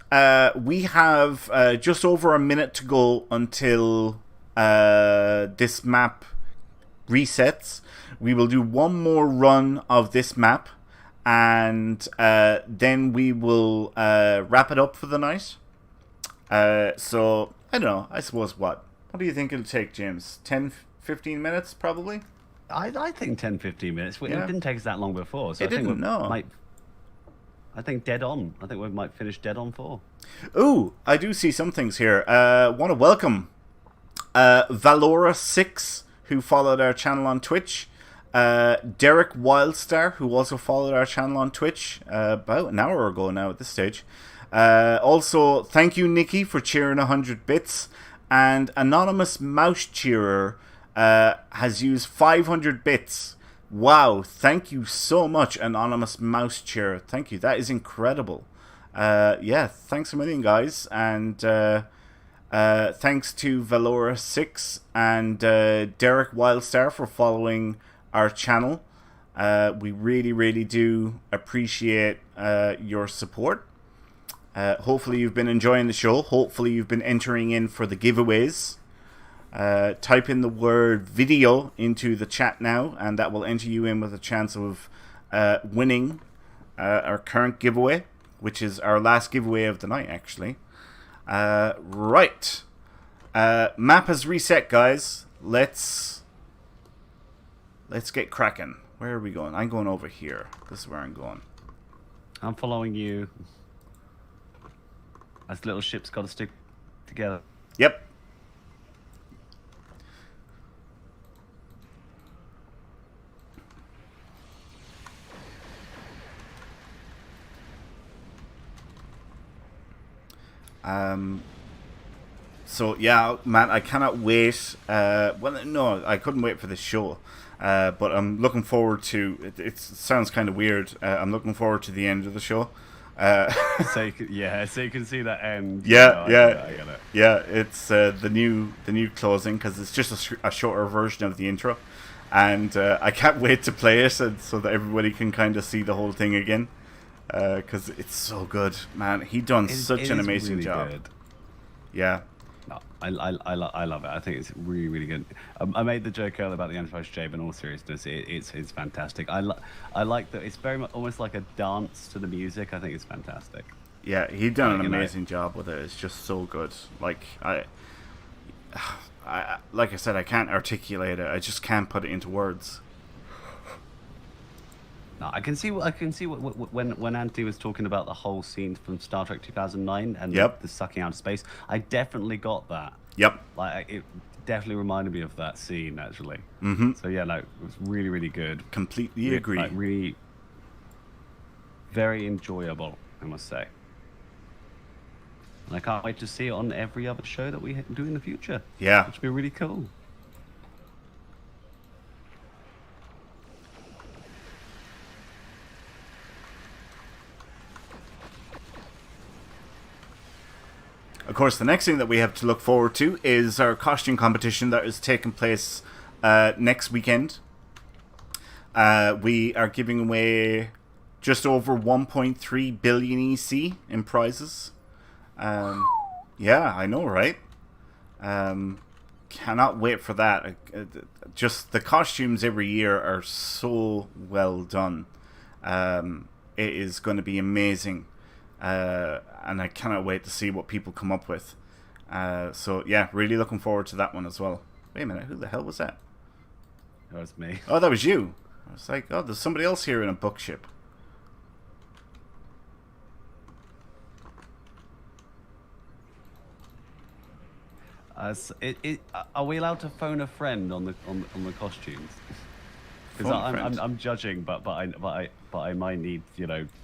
we have just over a minute to go until this map resets. We will do one more run of this map, and then we will wrap it up for the night. So, I don't know, I suppose what do you think it'll take, James? 10, 15 minutes, probably? I think 10, 15 minutes. It Yeah. didn't take us that long before. So It I think didn't, no. I think dead on. I think we might finish dead on 4. Ooh, I do see some things here. Want to welcome Valora6, who followed our channel on Twitch. Derek Wildstar, who also followed our channel on Twitch about an hour ago now at this stage. Also, thank you, Nikki, for cheering 100 bits. And Anonymous Mouse Cheerer has used 500 bits. Wow, thank you so much, Anonymous Mouse Cheerer. Thank you, that is incredible. Yeah, thanks a million, guys. And thanks to Valora6 and Derek Wildstar for following our channel. We really, really do appreciate your support. Hopefully you've been enjoying the show. Hopefully you've been entering in for the giveaways. Type in the word video into the chat now, and that will enter you in with a chance of winning our current giveaway, which is our last giveaway of the night, actually. Right. Map has reset, guys. Let's get cracking. Where are we going? I'm going over here. This is where I'm going. I'm following you. As little ships got to stick together. Yep. So yeah, man, I cannot wait. Well, no, I couldn't wait for this show. But I'm looking forward to it sounds kind of weird. I'm looking forward to the end of the show. So you can see that end. Yeah, I get it. Yeah. It's the new closing, because it's just a shorter version of the intro, and I can't wait to play it, and so that everybody can kind of see the whole thing again. Because it's so good, man. He done such an amazing really job. Good. Yeah. No, I love it. I think it's really, really good. I made the joke earlier about the Antivirus J, but in all seriousness, it's fantastic. I like that. It's very much almost like a dance to the music. I think it's fantastic. Yeah, he done an amazing job with it. It's just so good. Like like I said, I can't articulate it. I just can't put it into words. No, I can see when Anthony was talking about the whole scene from Star Trek 2009 and the sucking out of space. I definitely got that. Yep. Like it definitely reminded me of that scene actually. Mm-hmm. So yeah, no, it was really, really good. Completely agree. Like really, very enjoyable, I must say. And I can't wait to see it on every other show that we do in the future. Yeah. Which would be really cool. Of course, the next thing that we have to look forward to is our costume competition that is taking place next weekend. We are giving away just over 1.3 billion EC in prizes. Yeah, I know, right? Cannot wait for that. Just the costumes every year are so well done. It is going to be amazing. And I cannot wait to see what people come up with. So yeah, really looking forward to that one as well. Wait a minute, who the hell was that? That was me. Oh, that was you. I was like, oh, there's somebody else here in a book ship. Are we allowed to phone a friend on the costumes? Because I'm judging, but I might need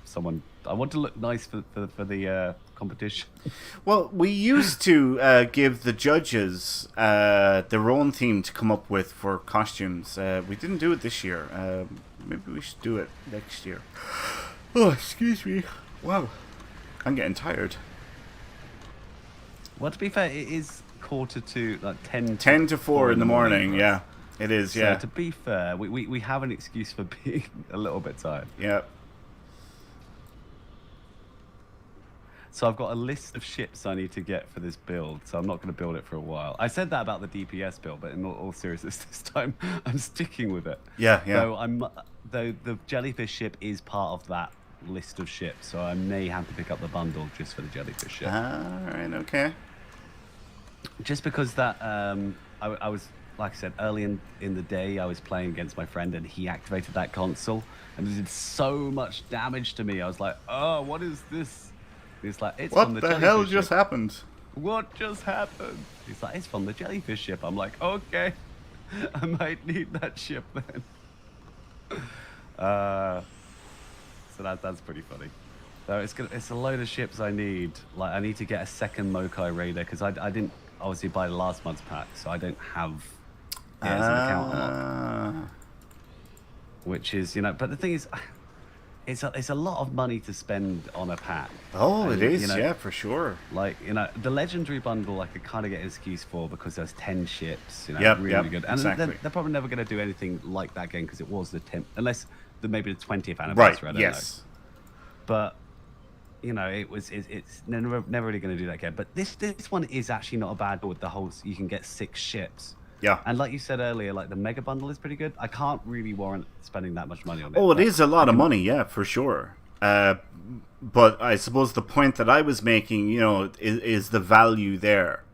someone. I want to look nice for the competition. Well, we used to give the judges their own theme to come up with for costumes. We didn't do it this year. Maybe we should do it next year. Oh, excuse me. Wow, I'm getting tired. Well, to be fair, it is 10 to 4 in the morning. Yeah, it is. Yeah. So to be fair, we have an excuse for being a little bit tired. Yeah. So I've got a list of ships I need to get for this build, so I'm not going to build it for a while. I said that about the DPS build, but in all seriousness, this time I'm sticking with it. Yeah. Though the jellyfish ship is part of that list of ships, so I may have to pick up the bundle just for the jellyfish ship. All right. Okay. Just because that I was like I said, early in the day, I was playing against my friend, and he activated that console, and it did so much damage to me. I was like, "Oh, what is this?" He's like, "It's from What the the hell jellyfish just ship." happened? What just happened? He's like, "It's from the jellyfish ship." I'm like, "Okay, I might need that ship then." So that's pretty funny. So it's a load of ships I need. Like, I need to get a second Mokai Raider because I didn't obviously buy the last month's pack, so I don't have it as an account unlock. Which is, but the thing is, it's a lot of money to spend on a pack. Oh, And, it is, yeah, for sure. Like, the legendary bundle I could kind of get an excuse for because there's 10 ships, Yep, really good. And exactly. they're probably never going to do anything like that game because it was the 10th, unless maybe the 20th anniversary. Right, I don't yes. know. But it's never really going to do that again. But this one is actually not a bad with the whole. You can get 6 ships. Yeah. And like you said earlier, like the mega bundle is pretty good. I can't really warrant spending that much money on it. Oh, it is a lot of money, yeah, for sure. But I suppose the point that I was making, is the value there.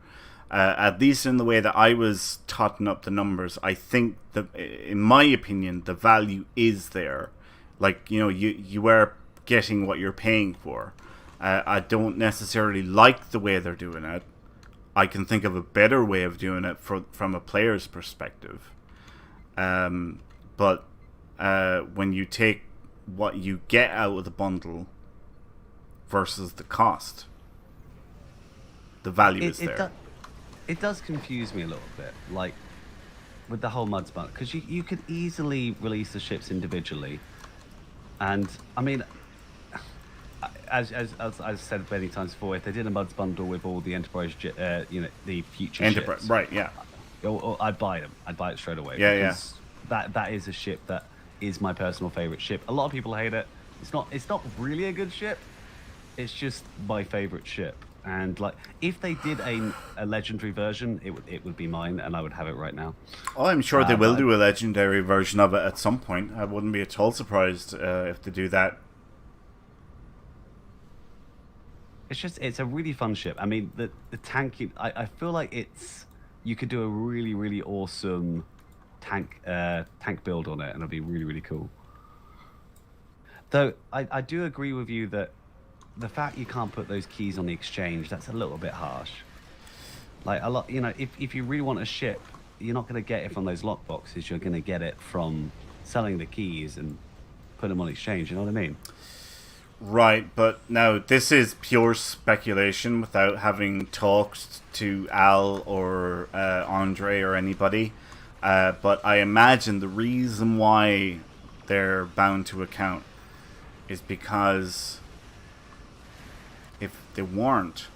At least in the way that I was totting up the numbers, I think in my opinion, the value is there. Like, you are getting what you're paying for. I don't necessarily like the way they're doing it. I can think of a better way of doing it from a player's perspective. But when you take what you get out of the bundle versus the cost, the value is there. It does confuse me a little bit, like with the whole Muds bundle, because you could easily release the ships individually, and I mean, as I've said many times before, if they did a Muds bundle with all the Enterprise, the future Enterprise, ships, right? Yeah. I'd buy them. I'd buy it straight away. Yeah, because that is a ship that is my personal favorite ship. A lot of people hate it. It's not really a good ship. It's just my favorite ship. And like, if they did a legendary version, it would be mine, and I would have it right now. Oh, I'm sure they will do a legendary version of it at some point. I wouldn't be at all surprised if they do that. It's a really fun ship. I mean, the tank. I feel like you could do a really, really awesome tank build on it, and it'd be really, really cool. Though I do agree with you that the fact you can't put those keys on the exchange, that's a little bit harsh. Like a lot, if you really want a ship, you're not going to get it from those lock boxes. You're going to get it from selling the keys and put them on exchange. You know what I mean? Right, but now this is pure speculation without having talked to Al or Andre or anybody. But I imagine the reason why they're bound to account is because if they weren't,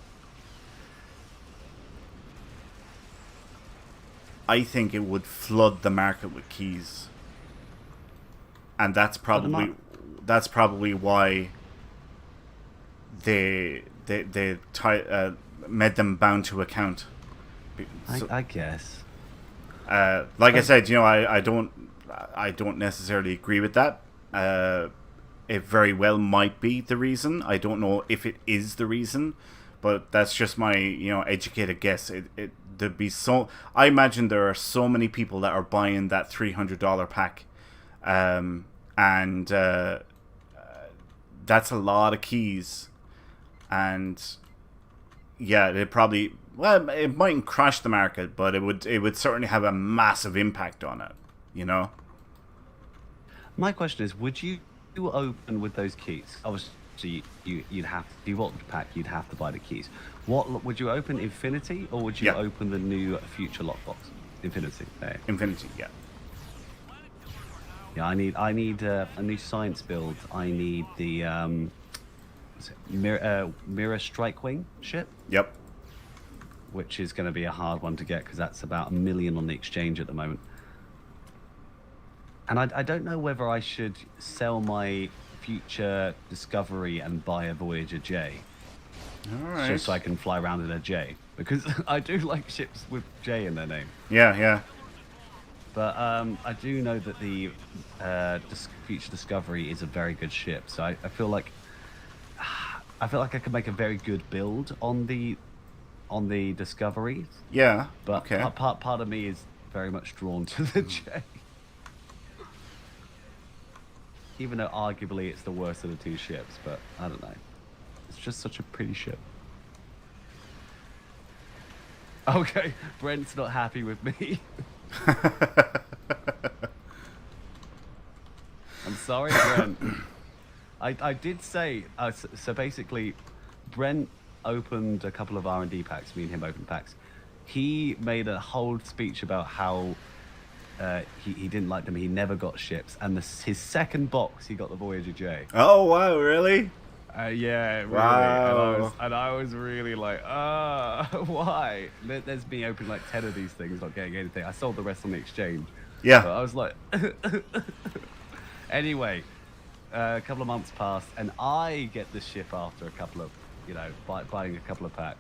I think it would flood the market with keys, and that's probably why they made them bound to account. So, I guess. Like I said, I don't necessarily agree with that. It very well might be the reason. I don't know if it is the reason, but that's just my educated guess. There'd be I imagine there are so many people that are buying that $300 pack, and that's a lot of keys, and yeah, it mightn't crash the market, but it would certainly have a massive impact on it. My question is, would you open with those keys? Obviously, you'd have to. If you want the pack, you'd have to buy the keys. What would you open? Infinity, or would you open the new future lockbox? Infinity. There. Infinity, yeah. Yeah, I need a new science build. I need the Mirror Strikewing ship. Yep. Which is going to be a hard one to get because that's about $1 million on the exchange at the moment. And I don't know whether I should sell my future Discovery and buy a Voyager J. All right. Just so I can fly around in a J. Because I do like ships with J in their name. Yeah. But I do know that the future Discovery is a very good ship. So I feel like I could make a very good build on the Discovery. Yeah. But okay. part of me is very much drawn to the J. Even though arguably it's the worst of the two ships, but I don't know. It's just such a pretty ship. Okay, Brent's not happy with me. I'm sorry, Brent. I did say, so basically, Brent opened a couple of R&D packs, me and him opened packs. He made a whole speech about how he didn't like them, he never got ships, and his second box, he got the Voyager J. Oh, wow, really? Yeah, really. Wow. And I was really like, why? There's me opening like 10 of these things, not getting anything. I sold the rest on the exchange. Yeah. But I was like... Anyway, a couple of months passed, and I get the ship after a couple of, buying a couple of packs.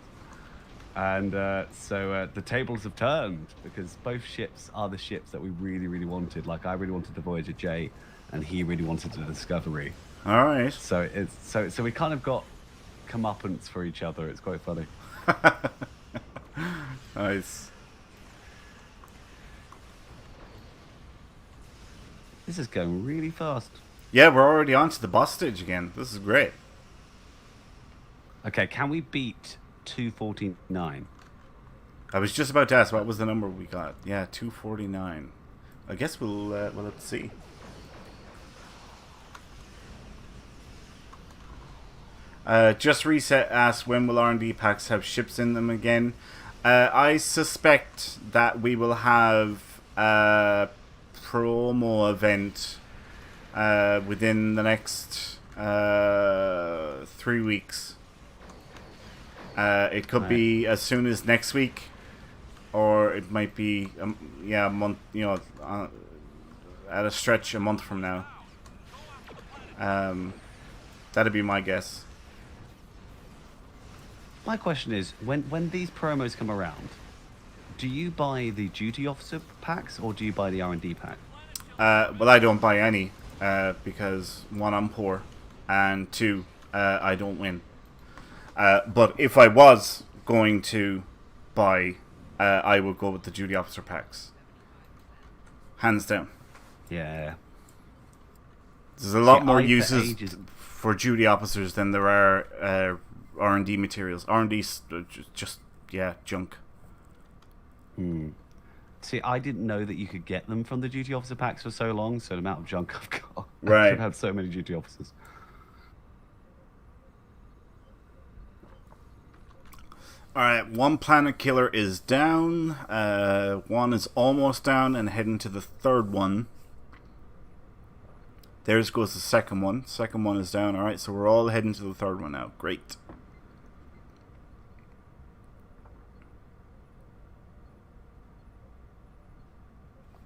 And so the tables have turned, because both ships are the ships that we really, really wanted. Like, I really wanted the Voyager J, and he really wanted the Discovery. All right. So so we kind of got comeuppance for each other. It's quite funny. Nice. This is going really fast. Yeah, we're already on to the boss stage again. This is great. Okay, can we beat 249? I was just about to ask, what was the number we got? Yeah, 249. I guess we'll have to see. Just Reset asks, when will R&D packs have ships in them again? I suspect that we will have a promo event within the next 3 weeks. It could be as soon as next week, or it might be a month, at a stretch a month from now. That'd be my guess. My question is, when these promos come around, do you buy the duty officer packs or do you buy the R&D pack? Well, I don't buy any because one, I'm poor, and two, I don't win. But if I was going to buy, I would go with the duty officer packs, hands down. Yeah. There's a lot more uses for duty officers than there are R&D materials. R&D's just junk. See, I didn't know that you could get them from the duty officer packs for so long, so the amount of junk I've got. Right. I've had so many duty officers. Alright, one planet killer is down. One is almost down and heading to the third one. There's goes the second one. Second one is down. Alright, so we're all heading to the third one now. Great.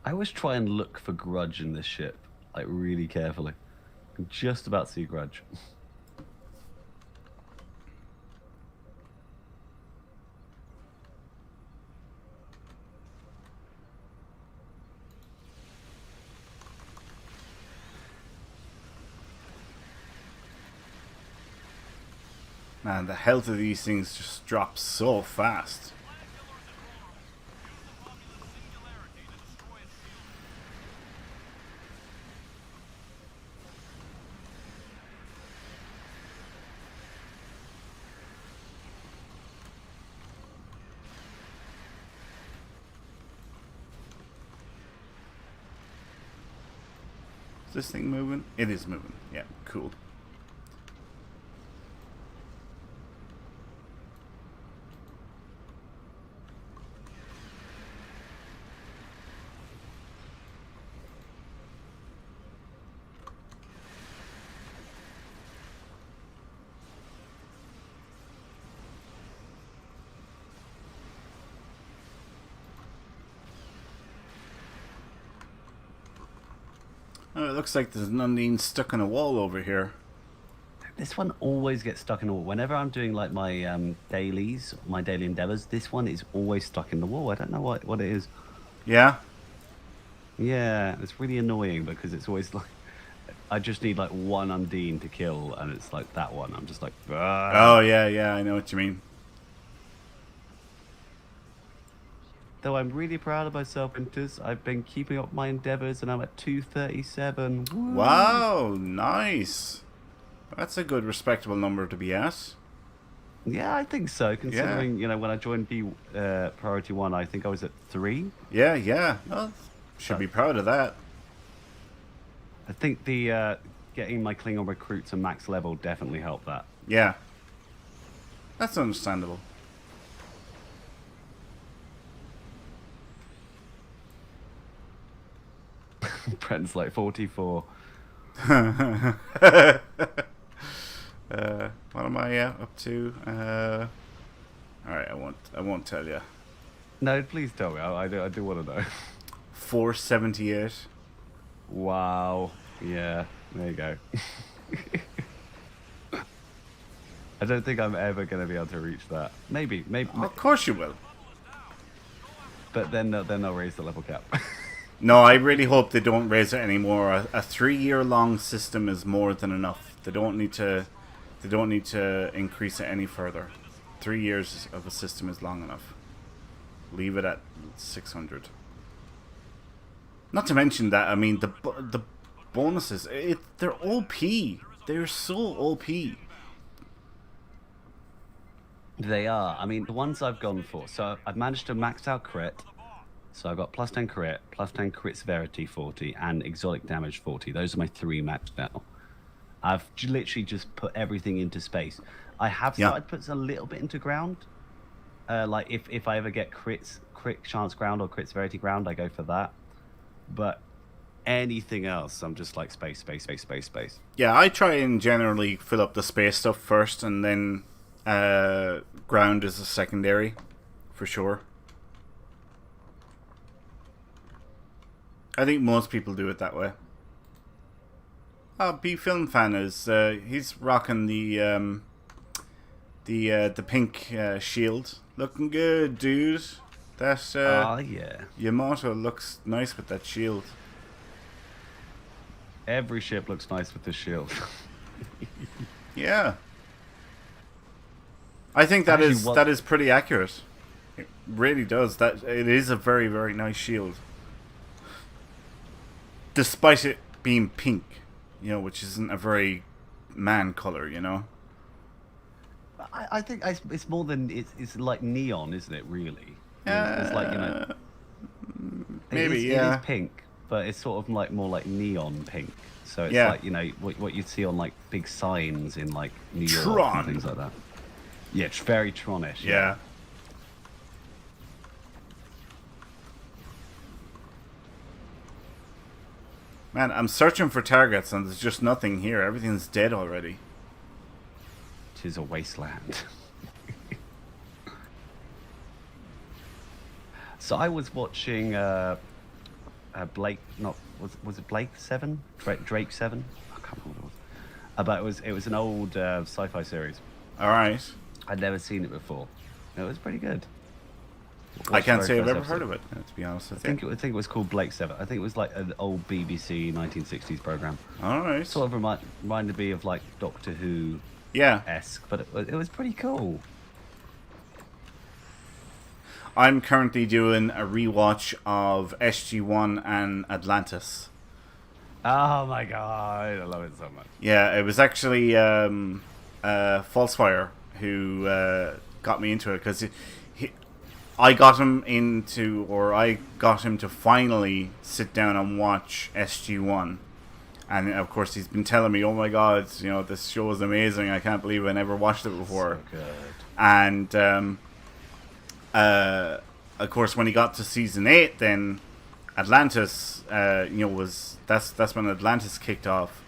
I always try and look for Grudge in this ship, like really carefully. I'm just about to see Grudge. Man, the health of these things just drops so fast. Is this thing moving? It is moving. Yeah, cool. Oh, it looks like there's an Undine stuck in a wall over here. This one always gets stuck in a wall. Whenever I'm doing like my dailies, my daily endeavors, this one is always stuck in the wall. I don't know what it is. Yeah? Yeah, it's really annoying because it's always like, I just need like one Undine to kill, and it's like that one. I'm just like, oh, yeah, I know what you mean. though I'm really proud of myself, Winters. I've been keeping up my endeavors, and I'm at 237. Woo! Wow, nice. That's a good, respectable number to be at. Yeah, I think so. Considering when I joined Priority 1, I think I was at 3. Yeah. Well, should be proud of that. I think the getting my Klingon recruit to max level definitely helped that. Yeah. That's understandable. Brent's like 44. What am I up to? Alright, I won't tell you. No, please tell me. I do want to know. 478. Wow. Yeah. There you go. I don't think I'm ever going to be able to reach that. Maybe. Of course you will. But then they'll raise the level cap. No, I really hope they don't raise it anymore. A 3-year-long system is more than enough. They don't need to increase it any further. 3 years of a system is long enough. Leave it at 600. Not to mention that, I mean, the bonuses, they're OP. They're so OP. They are. I mean, the ones I've gone for. So I've managed to max out crit. So I've got plus 10 crit, plus 10 crit severity 40, and exotic damage 40. Those are my 3 maxed now. I've literally just put everything into space. I have started to put a little bit into ground. Like if I ever get crit chance ground or crit severity ground, I go for that. But anything else, I'm just like space. Yeah, I try and generally fill up the space stuff first, and then ground is a secondary, for sure. I think most people do it that way. B Film Fan is he's rocking the pink shield, looking good, dude. That yeah. Yamato looks nice with that shield. Every ship looks nice with the shield. Yeah, I think that is pretty accurate. It really does. That it is a very, very nice shield, despite it being pink. Which isn't a very man color, I think it's more than it's like neon, isn't it? Really, it's like maybe it is pink, but it's sort of like more like neon pink. So it's like what you'd see on like big signs in like New York Tron. and things like that. Yeah, it's very Tronish. Yeah. Man, I'm searching for targets and there's just nothing here. Everything's dead already. It is a wasteland. So I was watching Blake. Not was it Blake 7? Drake 7? I can't remember what it was. But it was an old sci-fi series. All right. I'd never seen it before. It was pretty good. I can't say I've ever heard of it, to be honest with you. I think it was called Blake 7. I think it was like an old BBC 1960s program. All right. Sort of reminded me of like Doctor Who esque, but it was pretty cool. I'm currently doing a rewatch of SG-1 and Atlantis. Oh my god, I love it so much. Yeah, it was actually Falsefire who got me into it, because I got him to finally sit down and watch SG-1. And of course he's been telling me, oh my god, this show is amazing, I can't believe I never watched it before. So good. And of course when he got to season 8, then Atlantis that's when Atlantis kicked off.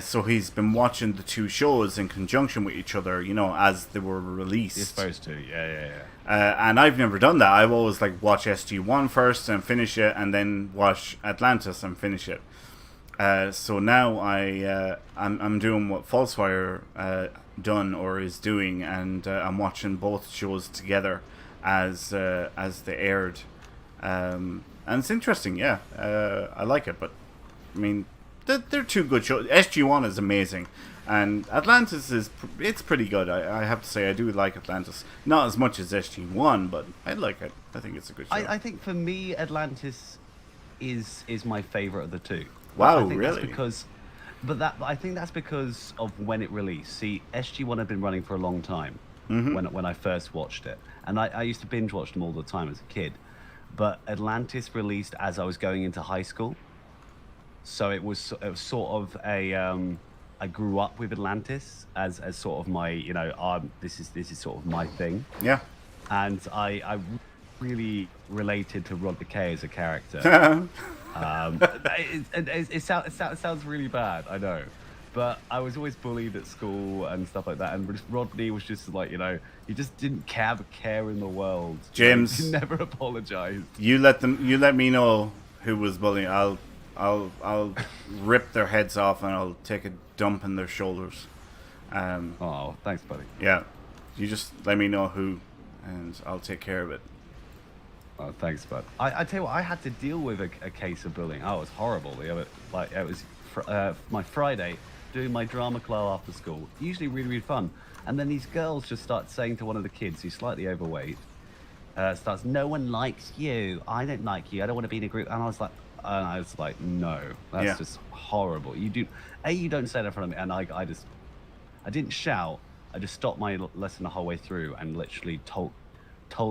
So he's been watching the two shows in conjunction with each other, as they were released. You're supposed to, yeah. And I've never done that. I've always watch SG-1 first and finish it, and then watch Atlantis and finish it. So now I'm doing what Falsefire done or is doing, and I'm watching both shows together as they aired. And it's interesting, yeah. I like it, but I mean, they're two good shows. SG-1 is amazing. And Atlantis it's pretty good. I have to say I do like Atlantis. Not as much as SG1, but I like it. I think it's a good show. I think for me, Atlantis is my favorite of the two. Wow, I think really? I think that's because of when it released. See, SG1 had been running for a long time when I first watched it, and I used to binge watch them all the time as a kid. But Atlantis released as I was going into high school, so it was sort of a I grew up with Atlantis as sort of my this is sort of my thing. Yeah. And I really related to Rod McKay as a character. It sounds really bad, I know, but I was always bullied at school and stuff like that. And Rodney was just like, he just didn't have a care in the world. James, he never apologized. You let me know who was bullying. I'll rip their heads off and I'll take a dump in their shoulders. Oh, thanks, buddy. Yeah, you just let me know who, and I'll take care of it. Oh, thanks, bud. I tell you what, I had to deal with a case of bullying. Oh, it was horrible. It was my Friday doing my drama club after school. Usually really, really fun. And then these girls just start saying to one of the kids who's slightly overweight, starts, "No one likes you. I don't like you. I don't want to be in a group." And I was like, no, that's just horrible. You don't say that in front of me. And I didn't shout. I just stopped my lesson the whole way through and literally told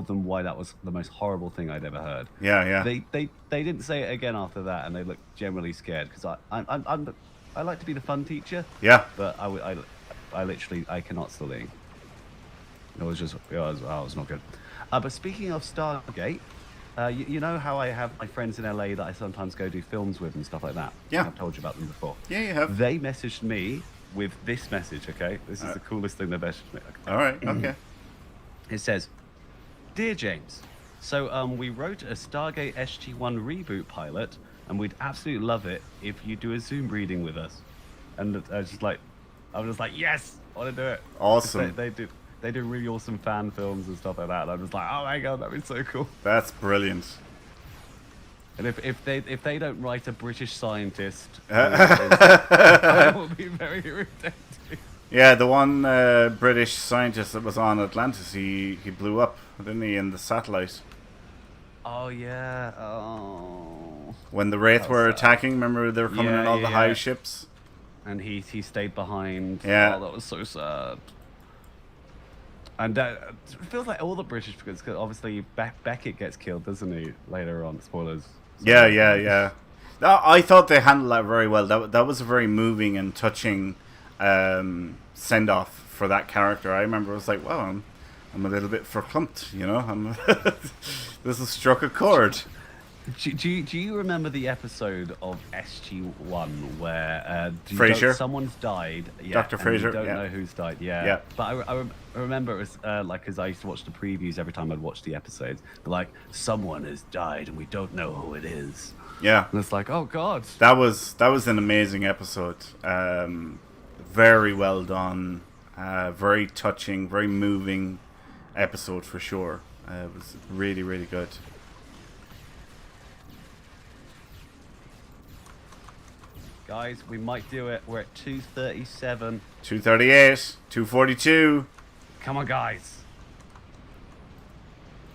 them why that was the most horrible thing I'd ever heard. Yeah. They didn't say it again after that, and they looked generally scared because I like to be the fun teacher. Yeah. But I literally cannot study. It was not good. But speaking of Stargate, you know how I have my friends in LA that I sometimes go do films with and stuff like that. Yeah. I've told you about them before. Yeah, you have. They messaged me with this message. Okay, this is the coolest thing they messaged me. Okay. All right. Okay. It says, "Dear James, so we wrote a Stargate SG-1 reboot pilot, and we'd absolutely love it if you do a Zoom reading with us." And I was just like, yes, I want to do it. Awesome. They do really awesome fan films and stuff like that. And I'm just like, oh my god, that'd be so cool. That's brilliant. And if they don't write a British scientist, I will be very irritated. Yeah, the one British scientist that was on Atlantis, he blew up, didn't he, in the satellite? Oh yeah. Oh. When the Wraith were attacking, remember they were coming in all the high ships? And he stayed behind. Yeah. Oh, that was so sad. And it feels like all the British, because obviously Beckett gets killed, doesn't he, later on? Spoilers. Yeah. No, I thought they handled that very well. That was a very moving and touching send-off for that character. I remember I was like, wow, I'm a little bit verklempt, this has struck a chord. Do you remember the episode of SG-1 where Fraser? Someone's died? Yeah, Dr. Fraser, you don't yeah. know who's died. Yeah. But I remember it was because I used to watch the previews every time I'd watch the episodes. But like, someone has died and we don't know who it is. Yeah. And it's like, oh god. That was an amazing episode. Very well done. Very touching, very moving episode for sure. It was really, really good. Guys, we might do it. We're at 2:37. 2:38, 2:42. Come on, guys.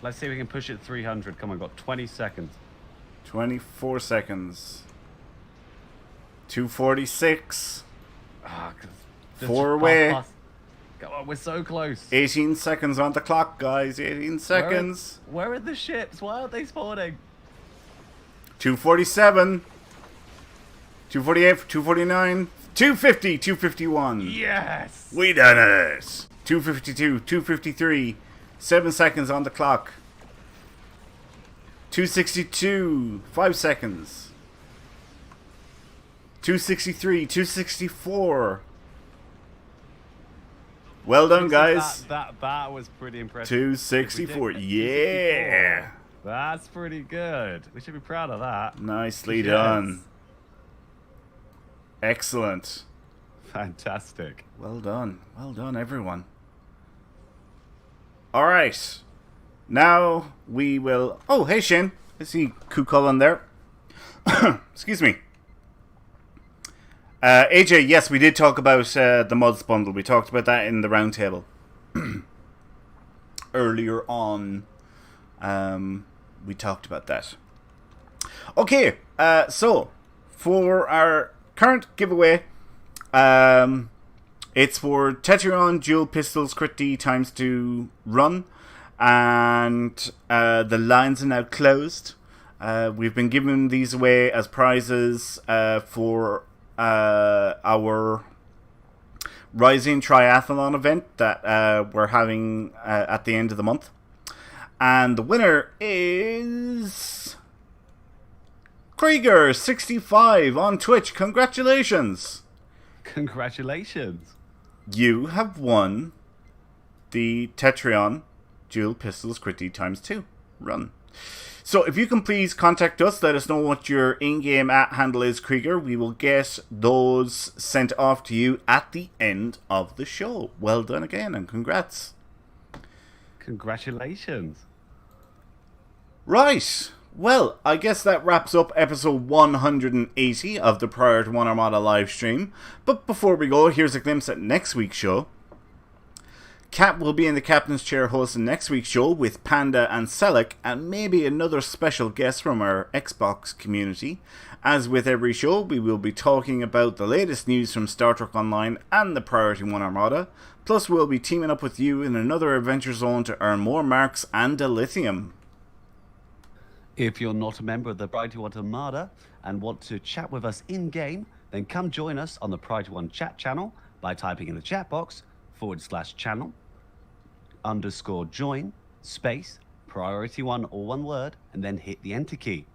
Let's see if we can push it 300. Come on, got 20 seconds. 24 seconds. 2:46. Ah, 4 away. Come on, we're so close. 18 seconds on the clock, guys. 18 seconds. Where are the ships? Why aren't they spawning? 2:47. 2:48, 2:49, 2:50, 2:51. Yes! We done it! 2:52, 2:53, 7 seconds on the clock. 2:62, 5 seconds. 2:63, 2:64. Well done, guys. That was pretty impressive. 2:64, yeah! That's pretty good. We should be proud of that. Nicely done. Excellent. Fantastic. Well done, everyone. All right, now we will. Oh, hey Shane, I see Kukulon there. Excuse me. AJ, yes, we did talk about the Muds bundle. We talked about that in the roundtable earlier on. We talked about that. Okay, so for our current giveaway, it's for Tetrion Dual Pistols Crit D ×2 run, and the lines are now closed. We've been giving these away as prizes for our Rising Triathlon event that we're having at the end of the month. And the winner is Krieger65 on Twitch. Congratulations! Congratulations! You have won the Tetrion Dual Pistols Crit D ×2 run. So if you can please contact us, let us know what your in-game @handle is, Krieger. We will get those sent off to you at the end of the show. Well done again, and congrats. Congratulations. Right. Well, I guess that wraps up episode 180 of the Priority 1 Armada live stream. But before we go, here's a glimpse at next week's show. Kat will be in the captain's chair hosting next week's show with Panda and Selec, and maybe another special guest from our Xbox community. As with every show, we will be talking about the latest news from Star Trek Online and the Priority 1 Armada. Plus, we'll be teaming up with you in another adventure zone to earn more marks and dilithium. If you're not a member of the Priority 1 Armada and want to chat with us in-game, then come join us on the Priority 1 chat channel by typing in the chat box /channel _join space Priority 1, all one word, and then hit the enter key.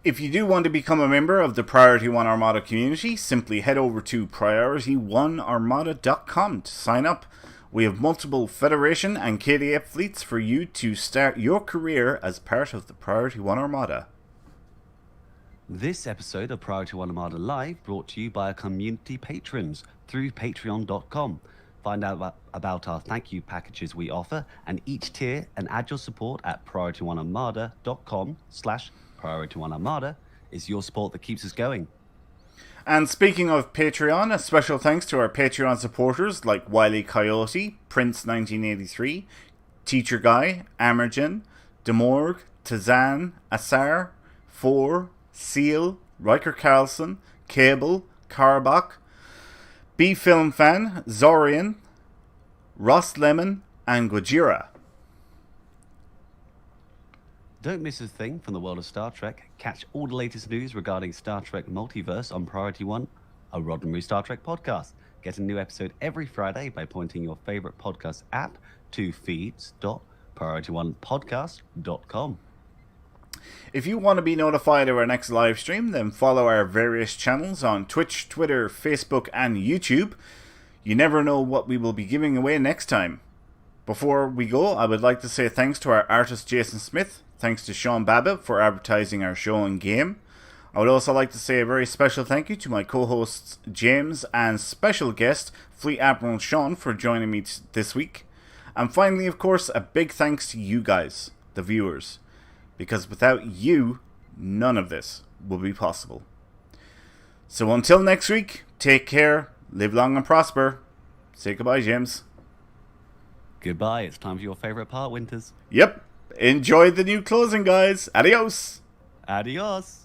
If you do want to become a member of the Priority 1 Armada community, simply head over to PriorityOneArmada.com to sign up. We have multiple Federation and KDF fleets for you to start your career as part of the Priority 1 Armada. This episode of Priority 1 Armada Live brought to you by our community patrons through patreon.com. Find out about our thank you packages we offer and each tier, and add your support at PriorityOneArmada.com/Priority1Armada. Is your support that keeps us going. And speaking of Patreon, a special thanks to our Patreon supporters like Wiley Coyote, Prince1983, Teacher Guy, Amergen, Demorg, Tazan, Asar, Four, Seal, Riker Carlson, Cable, Carbach, B-Film Fan, Zorian, Ross Lemon, and Gojira. Don't miss a thing from the world of Star Trek. Catch all the latest news regarding Star Trek Multiverse on Priority 1, a Roddenberry Star Trek podcast. Get a new episode every Friday by pointing your favorite podcast app to feeds.PriorityOnePodcast.com. If you want to be notified of our next live stream, then follow our various channels on Twitch, Twitter, Facebook, and YouTube. You never know what we will be giving away next time. Before we go, I would like to say thanks to our artist Jason Smith, thanks to Sean Babbitt for advertising our show and game. I would also like to say a very special thank you to my co-hosts James and special guest Fleet Admiral Sean for joining me this week. And finally, of course, a big thanks to you guys, the viewers. Because without you, none of this will be possible. So until next week, take care, live long and prosper. Say goodbye, James. Goodbye. It's time for your favorite part, Winters. Yep. Enjoy the new closing, guys. Adios. Adios.